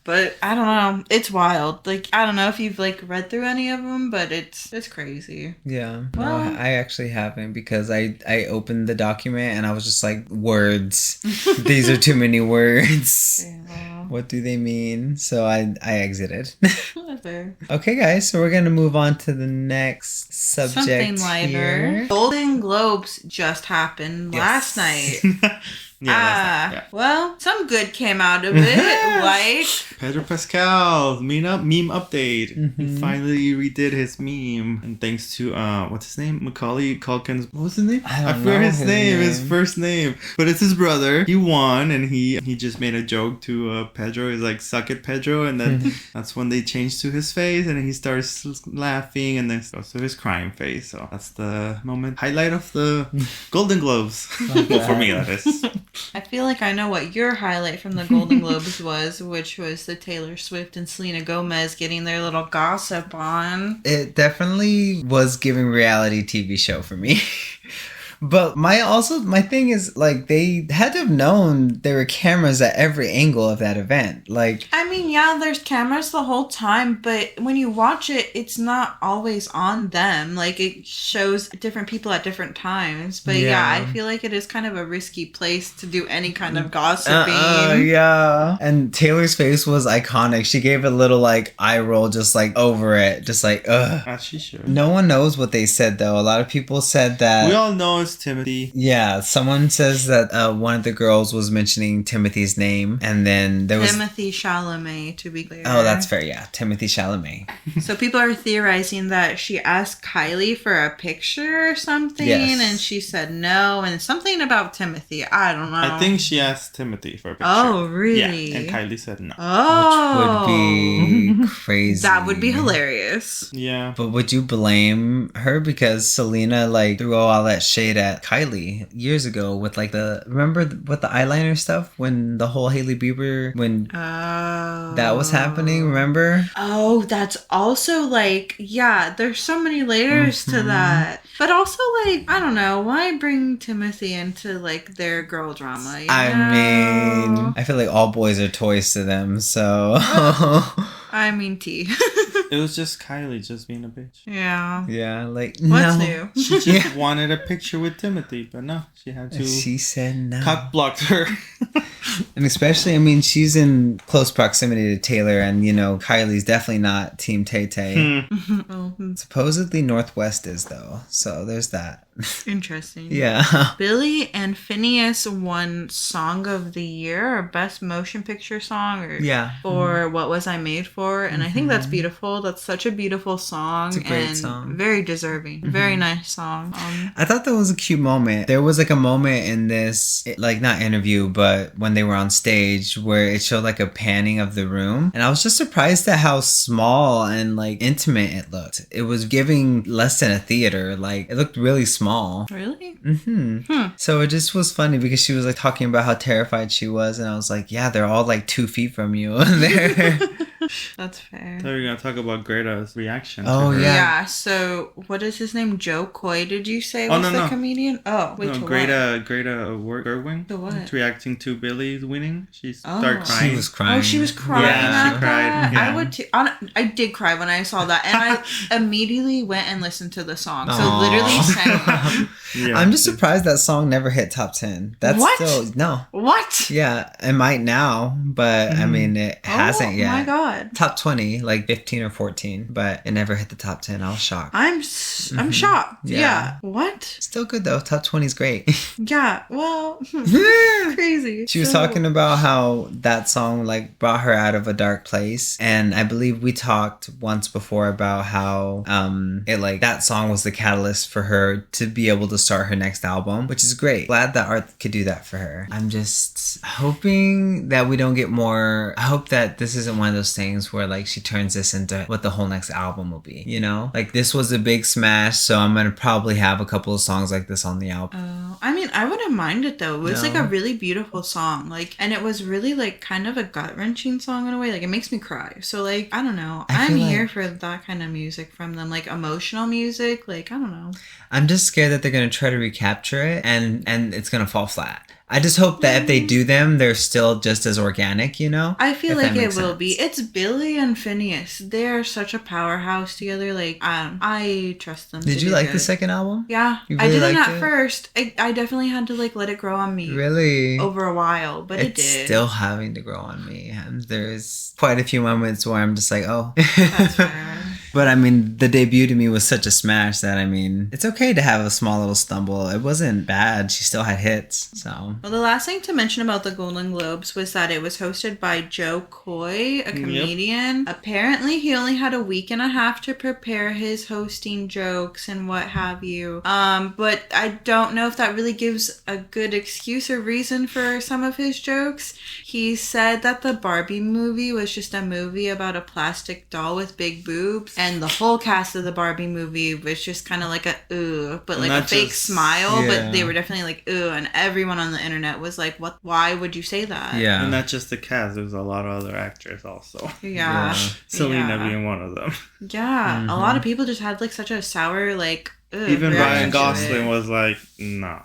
But I don't know. It's wild. Like, I don't know if you've like read through any of them, but it's crazy. Yeah. Well- No, I actually haven't, because I opened the document and I was just like, words. These are too many words. Yeah. What do they mean? So I exited. Whatever. Okay, guys. So we're going to move on to the next subject Something lighter. here. Golden Globes just happened last night. That's not- Well, some good came out of it. Like, Pedro Pascal, meme update. He finally redid his meme. And thanks to, what's his name? Macaulay Culkin's, what was his name? I don't forgot know his his name, his name. first name. But it's his brother. He won, and he just made a joke to Pedro. He's like, suck it, Pedro. And then that's when they changed to his face, and he starts laughing, and then goes to his crying face. So that's the highlight of the Golden Globes. Well, for me, that is. I feel like I know what your highlight from the Golden Globes was, which was the Taylor Swift and Selena Gomez getting their little gossip on. It definitely was giving reality TV show for me. But my thing is, like, they had to have known there were cameras at every angle of that event. Like, I mean, yeah, there's cameras the whole time, but when you watch it, it's not always on them. Like, it shows different people at different times. But yeah, I feel like it is kind of a risky place to do any kind of gossiping. Yeah. And Taylor's face was iconic. She gave a little, like, eye roll just, like, over it. Just like, ugh. As she should. No one knows what they said, though. A lot of people said that... We all know it's Timothy. Yeah, someone says that one of the girls was mentioning Timothy's name, and then there was... Timothy Chalamet, to be clear. Oh, that's fair, yeah. Timothy Chalamet. So people are theorizing that she asked Kylie for a picture or something, Yes. and she said no, and something about Timothy. I don't know. I think she asked Timothy for a picture. Oh, really? Yeah, and Kylie said no. Oh. Which would be crazy. That would be hilarious. Yeah. But would you blame her? Because Selena, like, threw all that shade at Kylie years ago with, like, remember with the eyeliner stuff? When the whole Hailey Bieber, when that was happening, remember? Oh, that's also, like, yeah, there's so many layers to that. But also, like, I don't know, why bring Timothy into, like, their girl drama, you know? I mean, I feel like all boys are toys to them, so... I mean, T. It was just Kylie just being a bitch. Yeah. Yeah, like, What's no. new? She just wanted a picture with Timothy, but no, she had to She said no. cock blocked her. And especially, I mean, she's in close proximity to Taylor, and, you know, Kylie's definitely not Team Tay-Tay. Supposedly Northwest is, though, so there's that. Interesting. Yeah. Billy and Phineas won Song of the Year or Best Motion Picture Song for What Was I Made For? And I think that's beautiful. That's such a beautiful song. It's a great and song. Very deserving. Very nice song. I thought that was a cute moment. There was like a moment in this, like, not interview, but when they were on stage where it showed like a panning of the room. And I was just surprised at how small and like intimate it looked. It was giving less than a theater. Like, it looked really small. Really? So it just was funny because she was like talking about how terrified she was. And I was like, yeah, they're all like 2 feet from you. That's fair. So we're gonna talk about Greta's reaction. Oh, to her. yeah. So what is his name? Joe Coy, did you say Oh, was no, the no. comedian? Oh, wait, No, to what? Greta Gerwig. To what? She's reacting to Billy's winning. She Oh. started crying. She was crying. Oh, she was crying Yeah, at she cried, that? yeah. I would too. I did cry when I saw that. And I immediately went and listened to the song. So Aw. literally sang. Yeah. I'm just surprised that song never hit top 10. That's What? still no. What? Yeah, it might now, but I mean it hasn't Oh yet. my god. Top 20, like 15 or 14, but it never hit the top 10. I was shocked. I'm shocked. Yeah. Yeah. What? Still good though. Top 20 is great. Yeah. Well, crazy. She was talking about how that song like brought her out of a dark place, and I believe we talked once before about how it like that song was the catalyst for her to be able to start her next album, which is great. Glad that art could do that for her. I'm just hoping that we don't get more. I hope that this isn't one of those things where like she turns this into what the whole next album will be, you know? Like this was a big smash, so I'm gonna probably have a couple of songs like this on the album. Oh, I mean, I wouldn't mind it though. It was No. like a really beautiful song, like, and it was really like kind of a gut wrenching song in a way. Like, it makes me cry. So, like, I don't know. I I'm feel here like- for that kind of music from them, like emotional music. Like, I don't know. I'm just scared that they're gonna try to recapture it and it's gonna fall flat. I just hope that if they do them, they're still just as organic, you know? I feel If like that it makes will sense. be. It's Billy and Phineas. They're such a powerhouse together. Like, I trust them. Did to you do like good. the second album? Yeah, You I really didn't liked at it? first. I definitely had to like let it grow on me. Really? Over a while, but it It's did. still having to grow on me. And there's quite a few moments where I'm just like, oh. That's fair. But I mean, the debut to me was such a smash that, I mean, it's okay to have a small little stumble. It wasn't bad. She still had hits, so. Well, the last thing to mention about the Golden Globes was that it was hosted by Joe Coy, a comedian. Apparently, he only had a week and a half to prepare his hosting jokes and what have you. But I don't know if that really gives a good excuse or reason for some of his jokes. He said that the Barbie movie was just a movie about a plastic doll with big boobs, and the whole cast of the Barbie movie was just kind of like a ooh, but like a Not fake just- smile, yeah. but they were definitely like ooh, and everyone on the internet was like, what? Why would you say that? Yeah. And not just the cast, there's a lot of other actors also. Yeah. Selena Yeah. being one of them. Yeah. A lot of people just had like such a sour, like, ugh, Even reaction Ryan to Gosling it. was like, nah.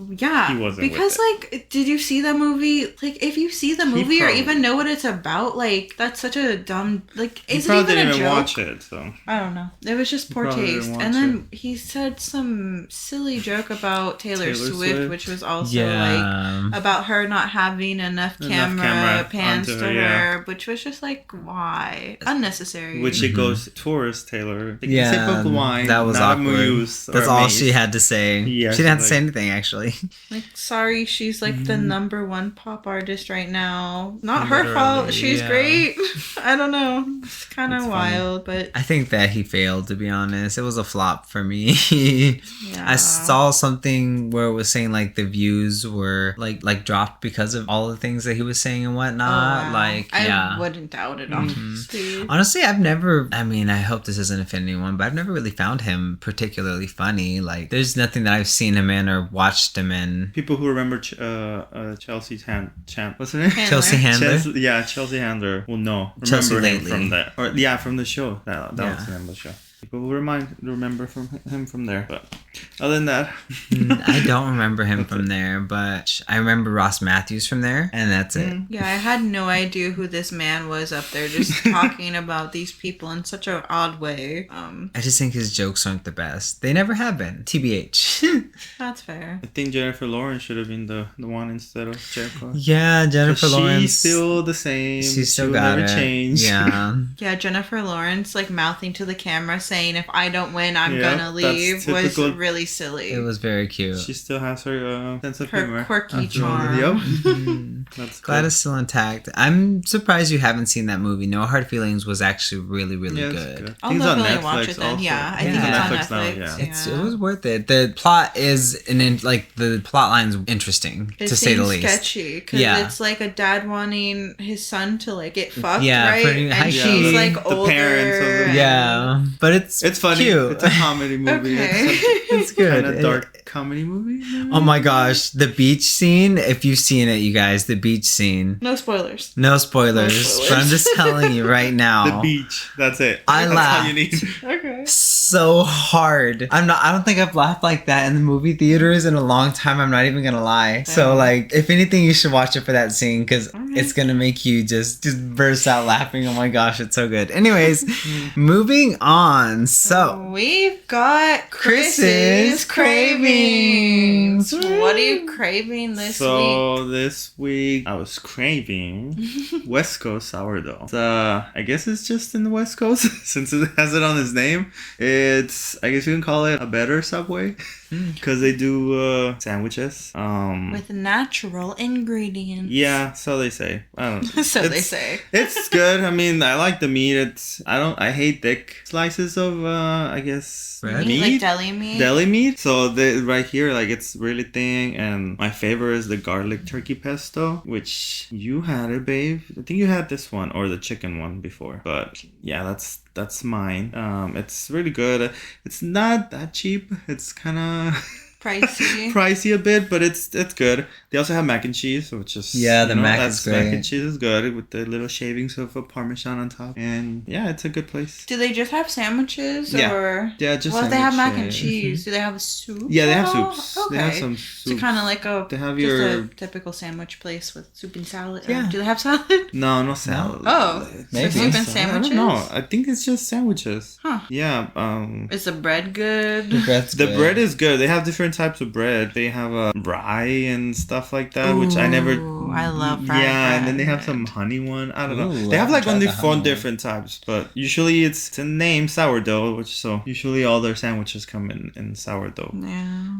Yeah, He wasn't because with like, did you see the movie? Like, if you see the movie or probably- even know what it's about, like, that's such a dumb. Like, He is it probably even didn't a even joke? watch it, so. I don't know. It was just poor probably didn't taste. watch And then he said some silly joke about Taylor Taylor Swift, Swift. which was also Yeah. like about her not having enough camera camera pans onto to her, yeah. her, which was just like, why? Unnecessary. Which it goes towards Taylor. Take a Yeah, sip of wine, that was not awkward. a muse or That's a all mace. she had to say. Yeah, she didn't have to she's say like- anything, actually. Like, sorry, she's like the number one pop artist right now. Not her fault. Literally, She's yeah. great. I don't know. It's kind of That's funny. wild, but I think that he failed, to be honest. It was a flop for me. yeah. I saw something where it was saying like the views were like dropped because of all the things that he was saying and Oh, whatnot. wow. Like, I yeah. wouldn't doubt it, honestly. Honestly, I've never, I mean, I hope this doesn't offend anyone, but I've never really found him particularly funny. Like, there's nothing that I've seen him in or watched him in. People who remember Chelsea's champ, what's her name? Handler. Chelsea Handler? Chelsea Handler will know. Chelsea Remember him lately. from that. Or yeah, from the show. That Yeah. was the name of the show. People will remember from him from there. But other than that, I don't remember him from there, but I remember Ross Matthews from there, and that's it. Yeah, I had no idea who this man was up there just talking about these people in such an odd way. I just think his jokes aren't the best. They never have been. TBH. That's fair. I think Jennifer Lawrence should have been the one instead of Jericho. Yeah, Jennifer Lawrence. She's still the same. She still will got never it. change. Yeah. Yeah, Jennifer Lawrence like mouthing to the camera saying, if I don't win, I'm Yeah, gonna that's leave was typical. really silly. It was very cute. She still has her sense of Her humor. quirky After charm. Yep. Mhm. That's Glad cool. it's still intact. I'm surprised you haven't seen that movie. No Hard Feelings was actually really, really Yeah, it's good. I'll I think it's on definitely Netflix watch it then. also. Yeah, I Yeah. think it's on Netflix now, Netflix. yeah. It was worth it. The plot is the plot line's interesting It to say the seems least. sketchy because Yeah. it's like a dad wanting his son to like get fucked, Yeah, right? pretty And high she's key. like The older. parents of the- and- Yeah, but it's It's funny. Cute. It's a comedy movie. Okay. It's It's good. Kind of dark comedy movie. Maybe? Oh my gosh, the beach scene. If you've seen it, you guys, the beach scene. No spoilers. No spoilers. But I'm just telling you right now. The beach. That's it. I That's laughed. all you need. Okay. So hard. I don't think I've laughed like that in the movie theaters in a long time. I'm not even gonna lie. So like, if anything, you should watch it for that scene because it's gonna make you just burst out laughing. Oh my gosh, it's so good. Anyways, moving on. So we've got Chris's cravings. What are you craving this week? So this week I was craving West Coast sourdough. I guess it's just in the West Coast since it has it on its name. It's, I guess you can call it a better Subway because they do sandwiches. With natural ingredients. Yeah, so they say. I don't know. So they say. It's good. I mean, I like the meat. I hate thick slices of I guess Bread? meat. Like deli meat. Deli meat. So right here, like it's really thin, and my favorite is the garlic turkey pesto, which you had it, babe. I think you had this one or the chicken one before, but yeah, that's mine. It's really good. It's not that cheap. It's kind of pricey a bit, but it's good. They also have mac and cheese, which is the mac is great. Mac and cheese is good with the little shavings of a Parmesan on top, and yeah, it's a good place. Do they just have sandwiches or? Yeah, just. Well, they have mac and sandwiches. cheese. Do they have a soup? Yeah, they have soups. Okay. They have some soup. So kind of like They have a typical sandwich place with soup and salad. Yeah. Do they have salad? No salad. Oh, maybe. So soup and I sandwiches. don't know. I think it's just sandwiches. Huh. Yeah. Is the bread good? The bread is good. They have different types of bread. They have a rye and stuff like that, which I never. I love rye Yeah, bread. and then they have some honey one. I don't know. Ooh, They have like I haven't only tried the 4 honey different types, but usually it's a name sourdough, which so usually all their sandwiches come in sourdough. Yeah.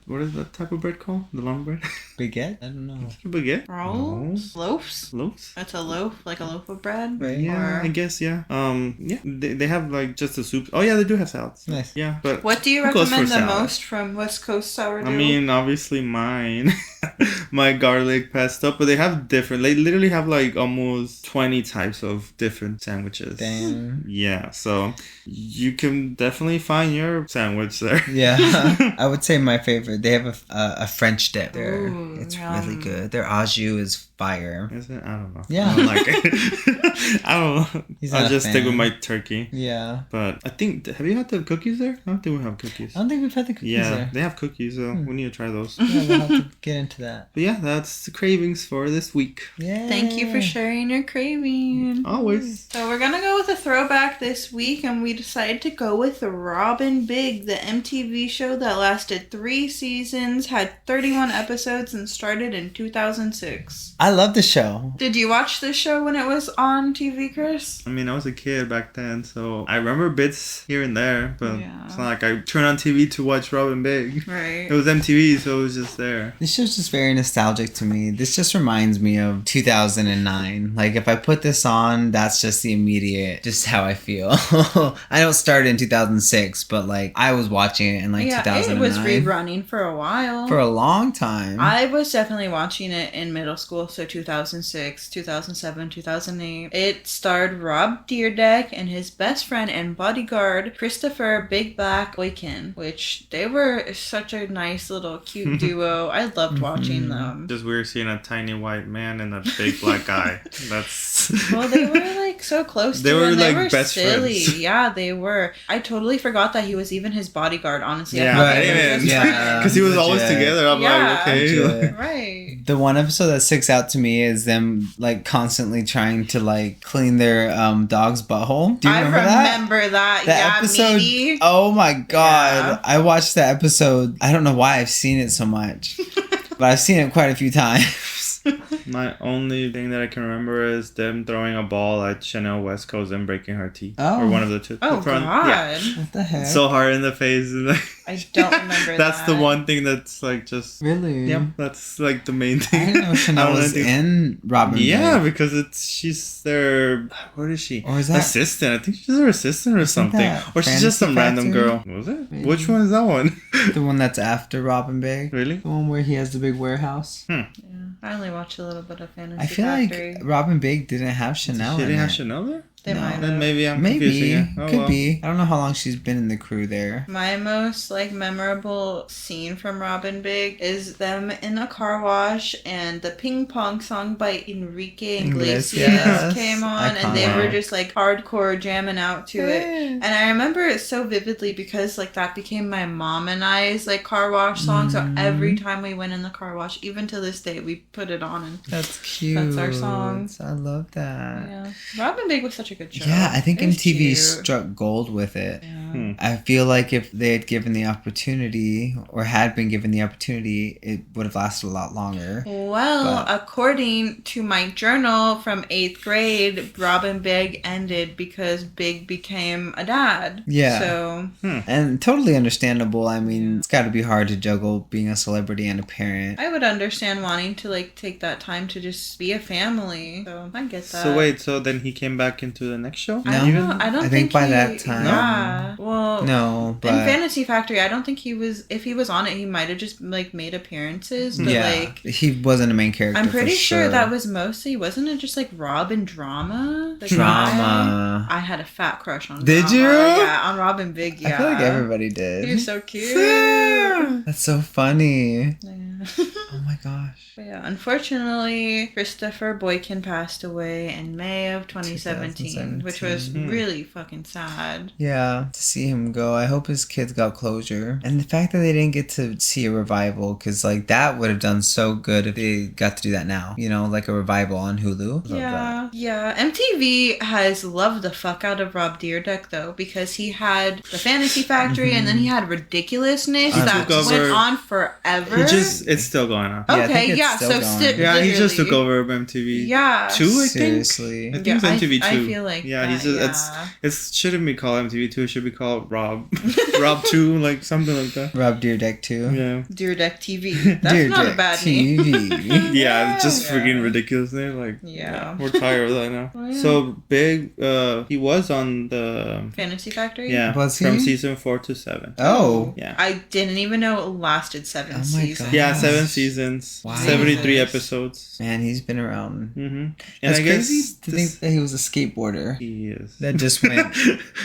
What is that type of bread called? The long bread? Baguette? I don't know. Baguette? Rolls? Loaves? Loaves? That's a loaf, like a loaf of bread? Right. Yeah, Or- I guess, yeah. Yeah, they have like just a soup. Oh yeah, they do have salads. Nice. Yeah, but What do you who goes recommend for the salad? most from West Coast sourdough? I mean, obviously mine, my garlic pesto, but they have different. They literally have like almost 20 types of different sandwiches. Damn. Yeah, so you can definitely find your sandwich there. Yeah, I would say my favorite. They have a French dip. It's really yum. good. Their au jus is fire. Is it? I don't know. Yeah. I don't like it. I don't know. He's not I'll a just stick with fan. my turkey. Yeah. But I think, have you had the cookies there? I don't think we have cookies. I don't think we've had the cookies Yeah, there. they have cookies, so we need to try those. Yeah, we'll have to get into that. But yeah, that's the cravings for this week. Yeah. Thank you for sharing your craving. Always. So we're gonna go with a throwback this week, and we decided to go with Robin Big, the MTV show that lasted 3 seasons, had 31 episodes, and started in 2006. I love the show. Did you watch this show when it was on TV, Chris? I mean, I was a kid back then, so I remember bits here and there, but Yeah. it's not like I turned on TV to watch Robin Big. Right. It was MTV, so it was just there. This show's just very nostalgic to me. This just reminds me of 2009. Like, if I put this on, that's just the immediate, just how I feel. I know it started in 2006, but like, I was watching it in like 2009. It was rerunning for a while. For a long time. I was definitely watching it in middle school, so 2006, 2007, 2008. It starred Rob Dyrdek and his best friend and bodyguard, Christopher Big Black Boykin, which they were such a nice little cute duo. I loved watching them. Just weird seeing a tiny white man and a big black guy. That's... Well, they were like so close They to were him. They like were best silly. friends. Yeah, they were. I totally forgot that he was even his bodyguard, honestly. I Yeah, thought Right. they were amen. just Yeah. friends. Because he was always Legit. together. I'm Yeah. like, okay. Legit. Right. The one episode that sticks out to me is them like constantly trying to like clean their dog's butthole. Do you remember that? I remember that. That Yeah, episode. Meaty. Oh my god! Yeah. I watched that episode. I don't know why I've seen it so much, but I've seen it quite a few times. My only thing that I can remember is them throwing a ball at Chanel West Coast and breaking her teeth. Oh. Or one of the two. Oh, The front- God. Yeah. What the heck? So hard in the face. And like, I don't remember that's that. the one thing that's like just... Really? Yep, that's like the main I thing. didn't know Chanel I don't was think- in Robin. Yeah, Hood. because she's their... What is she? Or is that- assistant? I think she's her assistant or something. that Or she's just some Fantasy random Factory? girl. Was it? Maybe. Which one is that one? the one that's after Robin Big. Really? The one where he has the big warehouse. Yeah, I only watched a little bit of Fantasy I feel Factory. like Robin Big didn't have Chanel. She in didn't have it. Chanel there? They might have. Then maybe I'm Maybe. confusing it. Oh, Could well. be. I don't know how long she's been in the crew there. My most like memorable scene from Robin Big is them in a car wash and the Ping Pong song by Enrique Iglesias Iglesias. came on and they Iconic. were just like hardcore jamming out to it. And I remember it so vividly because like that became my mom and I's like car wash song. So every time we went in the car wash, even to this day, we put it on and That's cute. That's our song. I love that. yeah. Robin Big was such a good show. Yeah, I think It was MTV cute. struck gold with it. Yeah. I feel like if they had given the opportunity or had been given the opportunity, it would have lasted a lot longer. Well, But- according to my journal from 8th grade, Robin Big ended because Big became a dad. Yeah. So, And totally understandable. I mean, it's got to be hard to juggle being a celebrity and a parent. I would understand wanting to like take that time to just be a family. So, I get that. So wait, so then he came back into the next show? No. I don't I think think by he- that time- Yeah. Well, No, in but Fantasy Factory, I don't think he was. If he was on it, he might have just like made appearances. But yeah, like, he wasn't a main character. I'm pretty for sure that was mostly. Wasn't it just like Robin Drama? The guy? drama. I had a fat crush on. Did Drama. you? Yeah, on Robin Big. Yeah, I feel like everybody did. He was so cute. That's so funny. Yeah. Oh my gosh. But yeah, unfortunately, Christopher Boykin passed away in May of 2017, which was 2017. really fucking sad. Yeah, to see him go. I hope his kids got closure. And the fact that they didn't get to see a revival, because like that would have done so good if they got to do that now. You know, like a revival on Hulu. Love Yeah, yeah. MTV has loved the fuck out of Rob Dyrdek though, because he had the Fantasy Factory and then he had Ridiculousness He that took went over- on forever. It's still going on. Yeah, I think Okay, it's yeah. still So going. Yeah, he just took literally- over MTV. Yeah. 2, I think. Seriously. I think Yeah, it's MTV 2. I feel like yeah, that, he's just, yeah. it shouldn't be called MTV 2. It should be called Rob 2, like something like that. Rob Dyrdek too. Yeah. Dyrdek TV. That's not a Dyrdek bad name. TV. Yeah, it's just Yeah. freaking ridiculous name. Like, Yeah. we're tired of that now. Oh, yeah. So Big, he was on the Fantasy Factory? yeah Was from he? season 4 to 7. Oh. Yeah. I didn't even know it lasted 7 Oh my seasons. God. Yeah, Yes. 7 seasons, Wow. 73 Jesus. episodes. Man, he's been around. Mm-hmm. And It's I guess crazy to think that he was a skateboarder. he is. That just went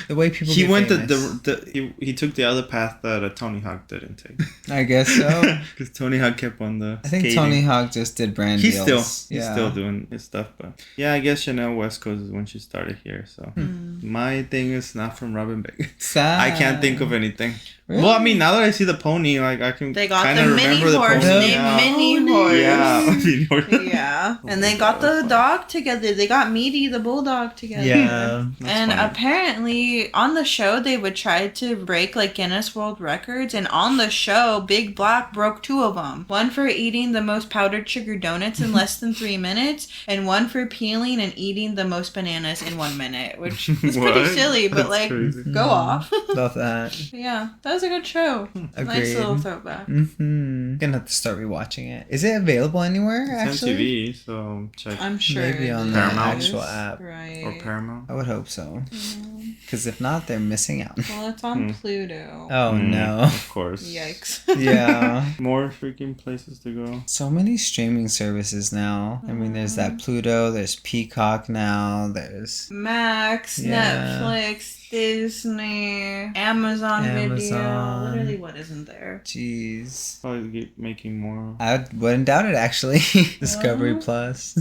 the way people. He get went famous. he took the other path that Tony Hawk didn't take. I guess so. Because Tony Hawk kept on the. I think skating. Tony Hawk just did brand He's deals. still doing his stuff, but yeah, I guess Chanel West Coast is when she started here. So Hmm. my thing is not from Robin Big. Sad. I can't think of anything. Really? Well, I mean, now that I see the pony, like I can They got kind the of mini remember the horse pony. named Yeah. Mini Horse. Yeah, mini horse. Yeah. And they got the dog together. They got Meaty the bulldog together. Yeah. And funny. apparently on the show they would try to break like Guinness World Records, and on the show Big Black broke 2 of them. One for eating the most powdered sugar donuts in less than 3 minutes, and one for peeling and eating the most bananas in 1 minute, which is pretty What? silly, but That's like crazy. go off. Love that. Yeah, that was a good show. Nice Agreed. little throwback. Mm-hmm. Gonna have to start rewatching it. Is it available anywhere? It's Actually, MTV, so check I'm sure Maybe it on is. the actual app. Right. or Paramount. I would hope so. Mhm. Because if not, they're missing out. Well, it's on Pluto. Oh Mm, no. Of course. Yikes. Yeah. More freaking places to go. So many streaming services now. I mean, there's that Pluto. There's Peacock now. There's Max, Yeah. Netflix, Disney, Amazon Video. Amazon. Literally, what isn't there? jeez. Probably keep making more. I wouldn't doubt it actually. Discovery Well. Plus.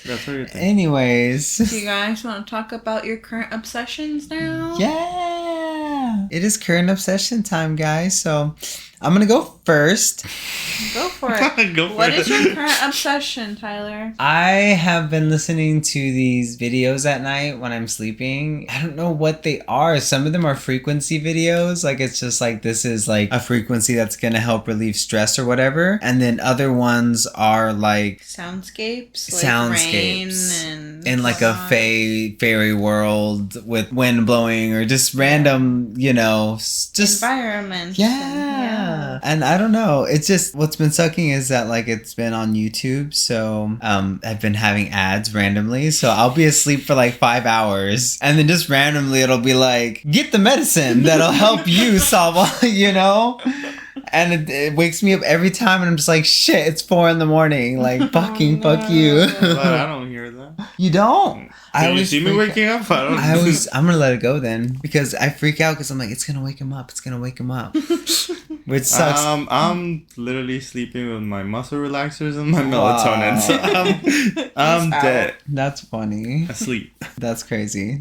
That's what you think. Anyways. Do you guys want to talk about your current obsessions now? Yeah. It is current obsession time, guys. So I'm gonna go first. Go for it. Go for What it. is your current obsession, Tyler? I have been listening to these videos at night when I'm sleeping. I don't know what they are. Some of them are frequency videos. Like it's just like this is like a frequency that's gonna help relieve stress or whatever. And then other ones are like Soundscapes? Like Soundscapes. rain and in like a whatnot. fairy world with wind blowing or just random, you know, just environments. yeah. And I don't know. It's just what's been sucking is that like it's been on YouTube. So I've been having ads randomly. So I'll be asleep for like 5 hours and then just randomly it'll be like, get the medicine that'll help you solve all, you know? And it wakes me up every time and I'm just like, shit, it's 4 a.m. Like fuck you. But I don't hear that. You don't? Did you see me waking up? I don't know. I'm gonna let it go then because I freak out because I'm like, it's gonna wake him up. It's gonna wake him up. Which sucks. I'm literally sleeping with my muscle relaxers and my melatonin, so I'm dead. That's funny. Asleep. That's crazy.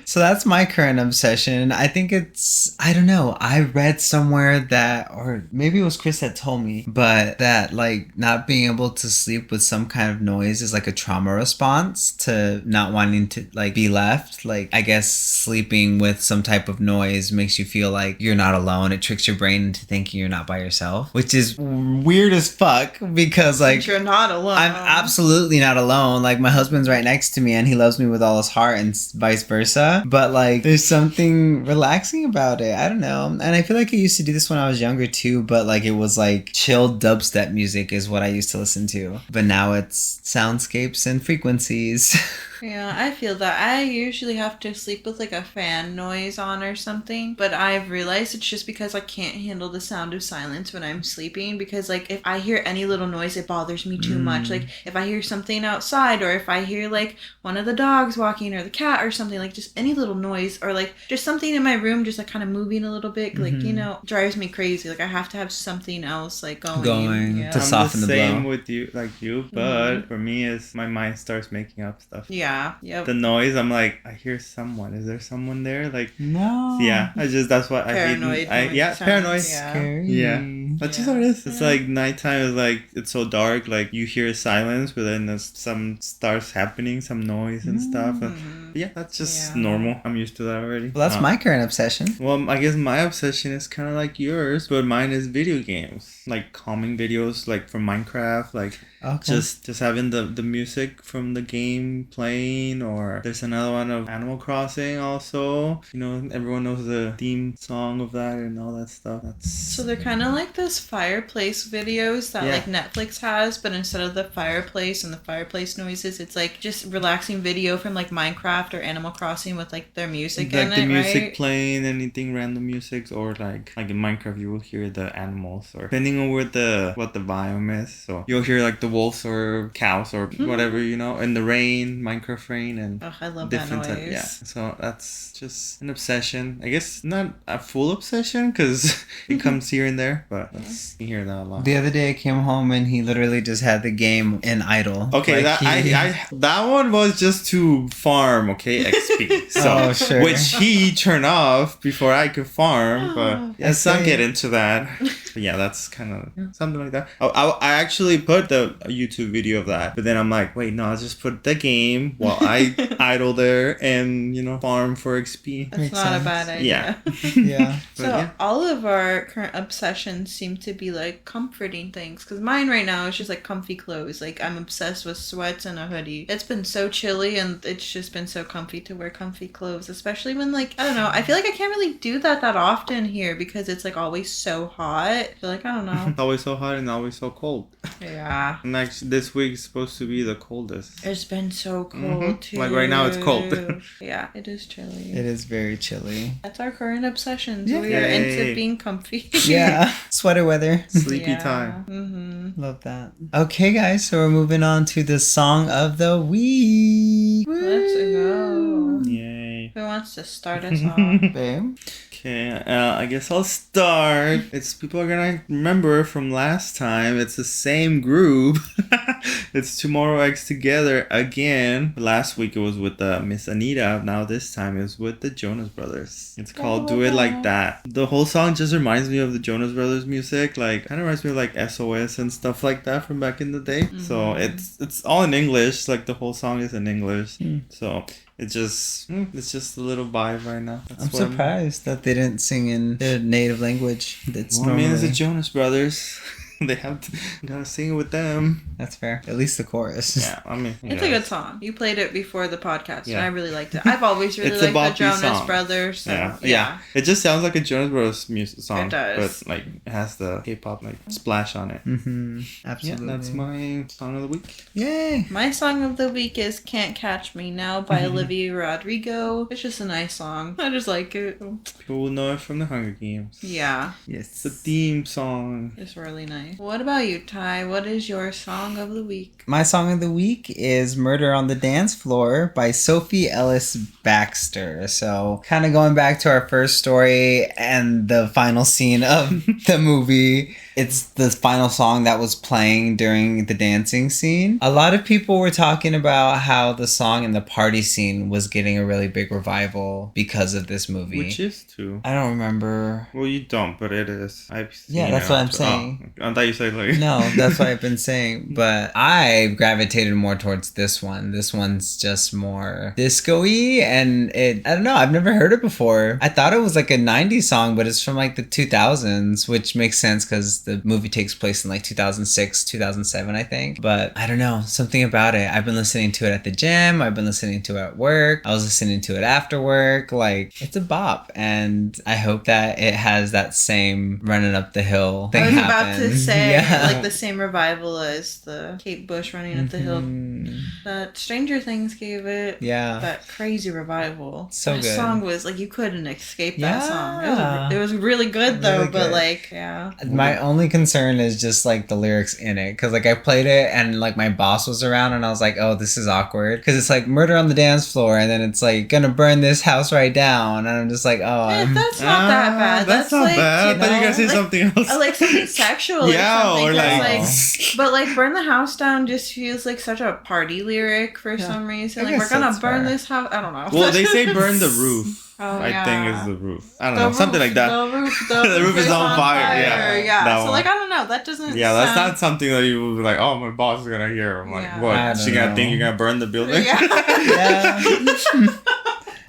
So that's my current obsession. I think I don't know. I read somewhere that, or maybe it was Chris that told me, but that like not being able to sleep with some kind of noise is like a trauma response to not wanting to like be left. Like I guess sleeping with some type of noise makes you feel like you're not alone. It tricks your brain into thinking you're not by yourself, which is weird as fuck because like you're not alone. I'm absolutely not alone. Like my husband's right next to me and he loves me with all his heart and vice versa. But like there's something relaxing about it. I don't know. And I feel like I used to do this when I was younger too, but like it was like chill dubstep music is what I used to listen to. But now it's soundscapes and frequencies. Yeah, I feel that. I usually have to sleep with like a fan noise on or something, but I've realized it's just because I can't handle the sound of silence when I'm sleeping, because like if I hear any little noise, it bothers me too much. Like if I hear something outside, or if I hear like one of the dogs walking or the cat or something, like just any little noise, or like just something in my room just like kind of moving a little bit, like you know, drives me crazy. Like I have to have something else like going to soften the blow. I'm the same with you, like you, but for me is my mind starts making up stuff. Yeah. Yep. The noise, I'm like, I hear someone. Is there someone there? Like, no. Yeah, that's what paranoid I hate. Paranoid. Scary. Yeah. That's just what it is. It's like nighttime is like, it's so dark, like you hear silence, but then there's some starts happening, some noise and stuff. And, yeah, that's just normal. I'm used to that already. Well, that's my current obsession. Well, I guess my obsession is kind of like yours, but mine is video games. Like calming videos, like from Minecraft, like just having the music from the game playing, or there's another one of Animal Crossing also. You know, everyone knows the theme song of that and all that stuff. So they're kind of like those fireplace videos that like Netflix has, but instead of the fireplace and the fireplace noises, it's like just relaxing video from like Minecraft or Animal Crossing with like their music in it, like the music right? playing, anything random music, or like in Minecraft you will hear the animals, or depending on what the biome is. So you'll hear like the wolves or cows or whatever, you know, in the rain, Minecraft rain, and I love different that noise. Yeah, so that's just an obsession. I guess not a full obsession because it comes here and there, but you hear that a lot. The other day I came home and he literally just had the game in idle. Okay, like that one was just to farm, XP. So sure. Which he turned off before I could farm, but yes, I'll get into that. But yeah, that's kind of something like that. I actually put the YouTube video of that, but then I'm like, wait, no, I'll just put the game while I idle there and, you know, farm for XP. That's not a bad idea. Yeah. So all of our current obsessions seem to be like comforting things, because mine right now is just like comfy clothes. Like I'm obsessed with sweats and a hoodie. It's been so chilly and it's just been so comfy to wear comfy clothes, especially when like, I don't know, I feel like I can't really do that often here because it's like always so hot. I feel like, I don't know. It's always so hot and always so cold. Yeah. And actually this week is supposed to be the coldest. It's been so cold too. Like right now it's cold. Yeah, it is chilly. It is very chilly. That's our current obsessions. Yeah. We are into being comfy. Yeah. Sweater weather. Sleepy time. Love that. Okay, guys, so we're moving on to the song of the week. Let's go. Yay. Who wants to start us off? Babe. Okay, I guess I'll start. It's people are gonna remember from last time. It's the same group. It's Tomorrow X Together again. Last week it was with Miss Anita. Now this time it's with the Jonas Brothers. It's called Do It Like That. The whole song just reminds me of the Jonas Brothers music. Like kind of reminds me of like SOS and stuff like that from back in the day. So it's all in English. Like the whole song is in English. So it's just a little vibe right now. I'm surprised that they didn't sing in their native language. It's I mean, it's the Jonas Brothers. They gotta sing it with them. That's fair. At least the chorus. Yeah, I mean, it's a good song. You played it before the podcast, and I really liked it. I've always really liked the Jonas song. Brothers. So, yeah. It just sounds like a Jonas Brothers music song. It does. But like it has the K-pop like splash on it. Absolutely. Yeah, that's my song of the week. Yay. My song of the week is Can't Catch Me Now by Olivia Rodrigo. It's just a nice song. I just like it. People will know it from the Hunger Games. Yeah. Yes. It's a theme song. It's really nice. Nice. What about you, Ty? What is your song of the week? My song of the week is Murder on the Dance Floor by Sophie Ellis Baxter. So kind of going back to our first story and the final scene of the movie. It's the final song that was playing during the dancing scene. A lot of people were talking about how the song in the party scene was getting a really big revival because of this movie. Which is too. I don't remember. Well, you don't, but it is. Yeah, that's what I'm saying. Oh, I thought you said like... No, that's what I've been saying. But I gravitated more towards this one. This one's just more disco-y, and I don't know, I've never heard it before. I thought it was like a 90s song, but it's from like the 2000s, which makes sense because the movie takes place in like 2006, 2007, I think. But I don't know, something about it. I've been listening to it at the gym. I've been listening to it at work. I was listening to it after work. Like, it's a bop. And I hope that it has that same running up the hill thing I was happen. about to say, Yeah. like the same revival as the Kate Bush running up the hill. That Stranger Things gave it. Yeah. That crazy revival. So that good. song was like, you couldn't escape Yeah. that song. It was really good though, Really but good. like, yeah. My only concern is just like the lyrics in it, because like I played it and like my boss was around and I was like, oh, this is awkward, because it's like murder on the dance floor and then it's like gonna burn this house right down, and I'm just like, oh, Yeah, that's not that bad. That's not like, bad. I thought you were going to say like, something else. like something sexual Yeah, or something. or 'cause, like- but like burn the house down just feels like such a party lyric for some reason. I Like, guess we're gonna that's burn fair. this house. I don't know. Well, they say burn the roof. Oh, I yeah. think is the roof. I don't The know. roof, Something like that. The roof is on fire. Yeah. That So one. like, I don't know. That doesn't. Yeah, that's sound... not something that you would be like, oh, my boss is going to hear. I'm like, Yeah. what? I She don't going to know. think you're going to burn the building? Yeah. yeah.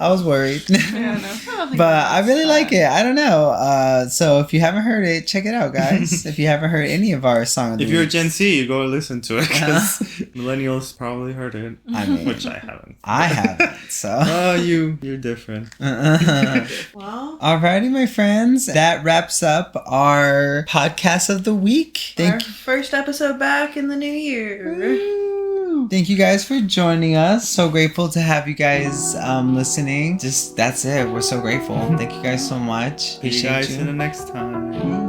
I was worried. Yeah, no, I don't think But I that's really bad. like it. I don't know. So if you haven't heard it, check it out, guys. If you haven't heard any of our song of the If you're week. Gen Z, you go listen to it because millennials probably heard it. I mean, Which I haven't. I haven't. So. Oh, you're different. Well, Alrighty, my friends. That wraps up our podcast of the week. our first episode back in the new year. Thank you guys for joining us. So grateful to have you guys listening. Just that's it. We're so grateful. Thank you guys so much. See you Appreciate guys you. in the next time.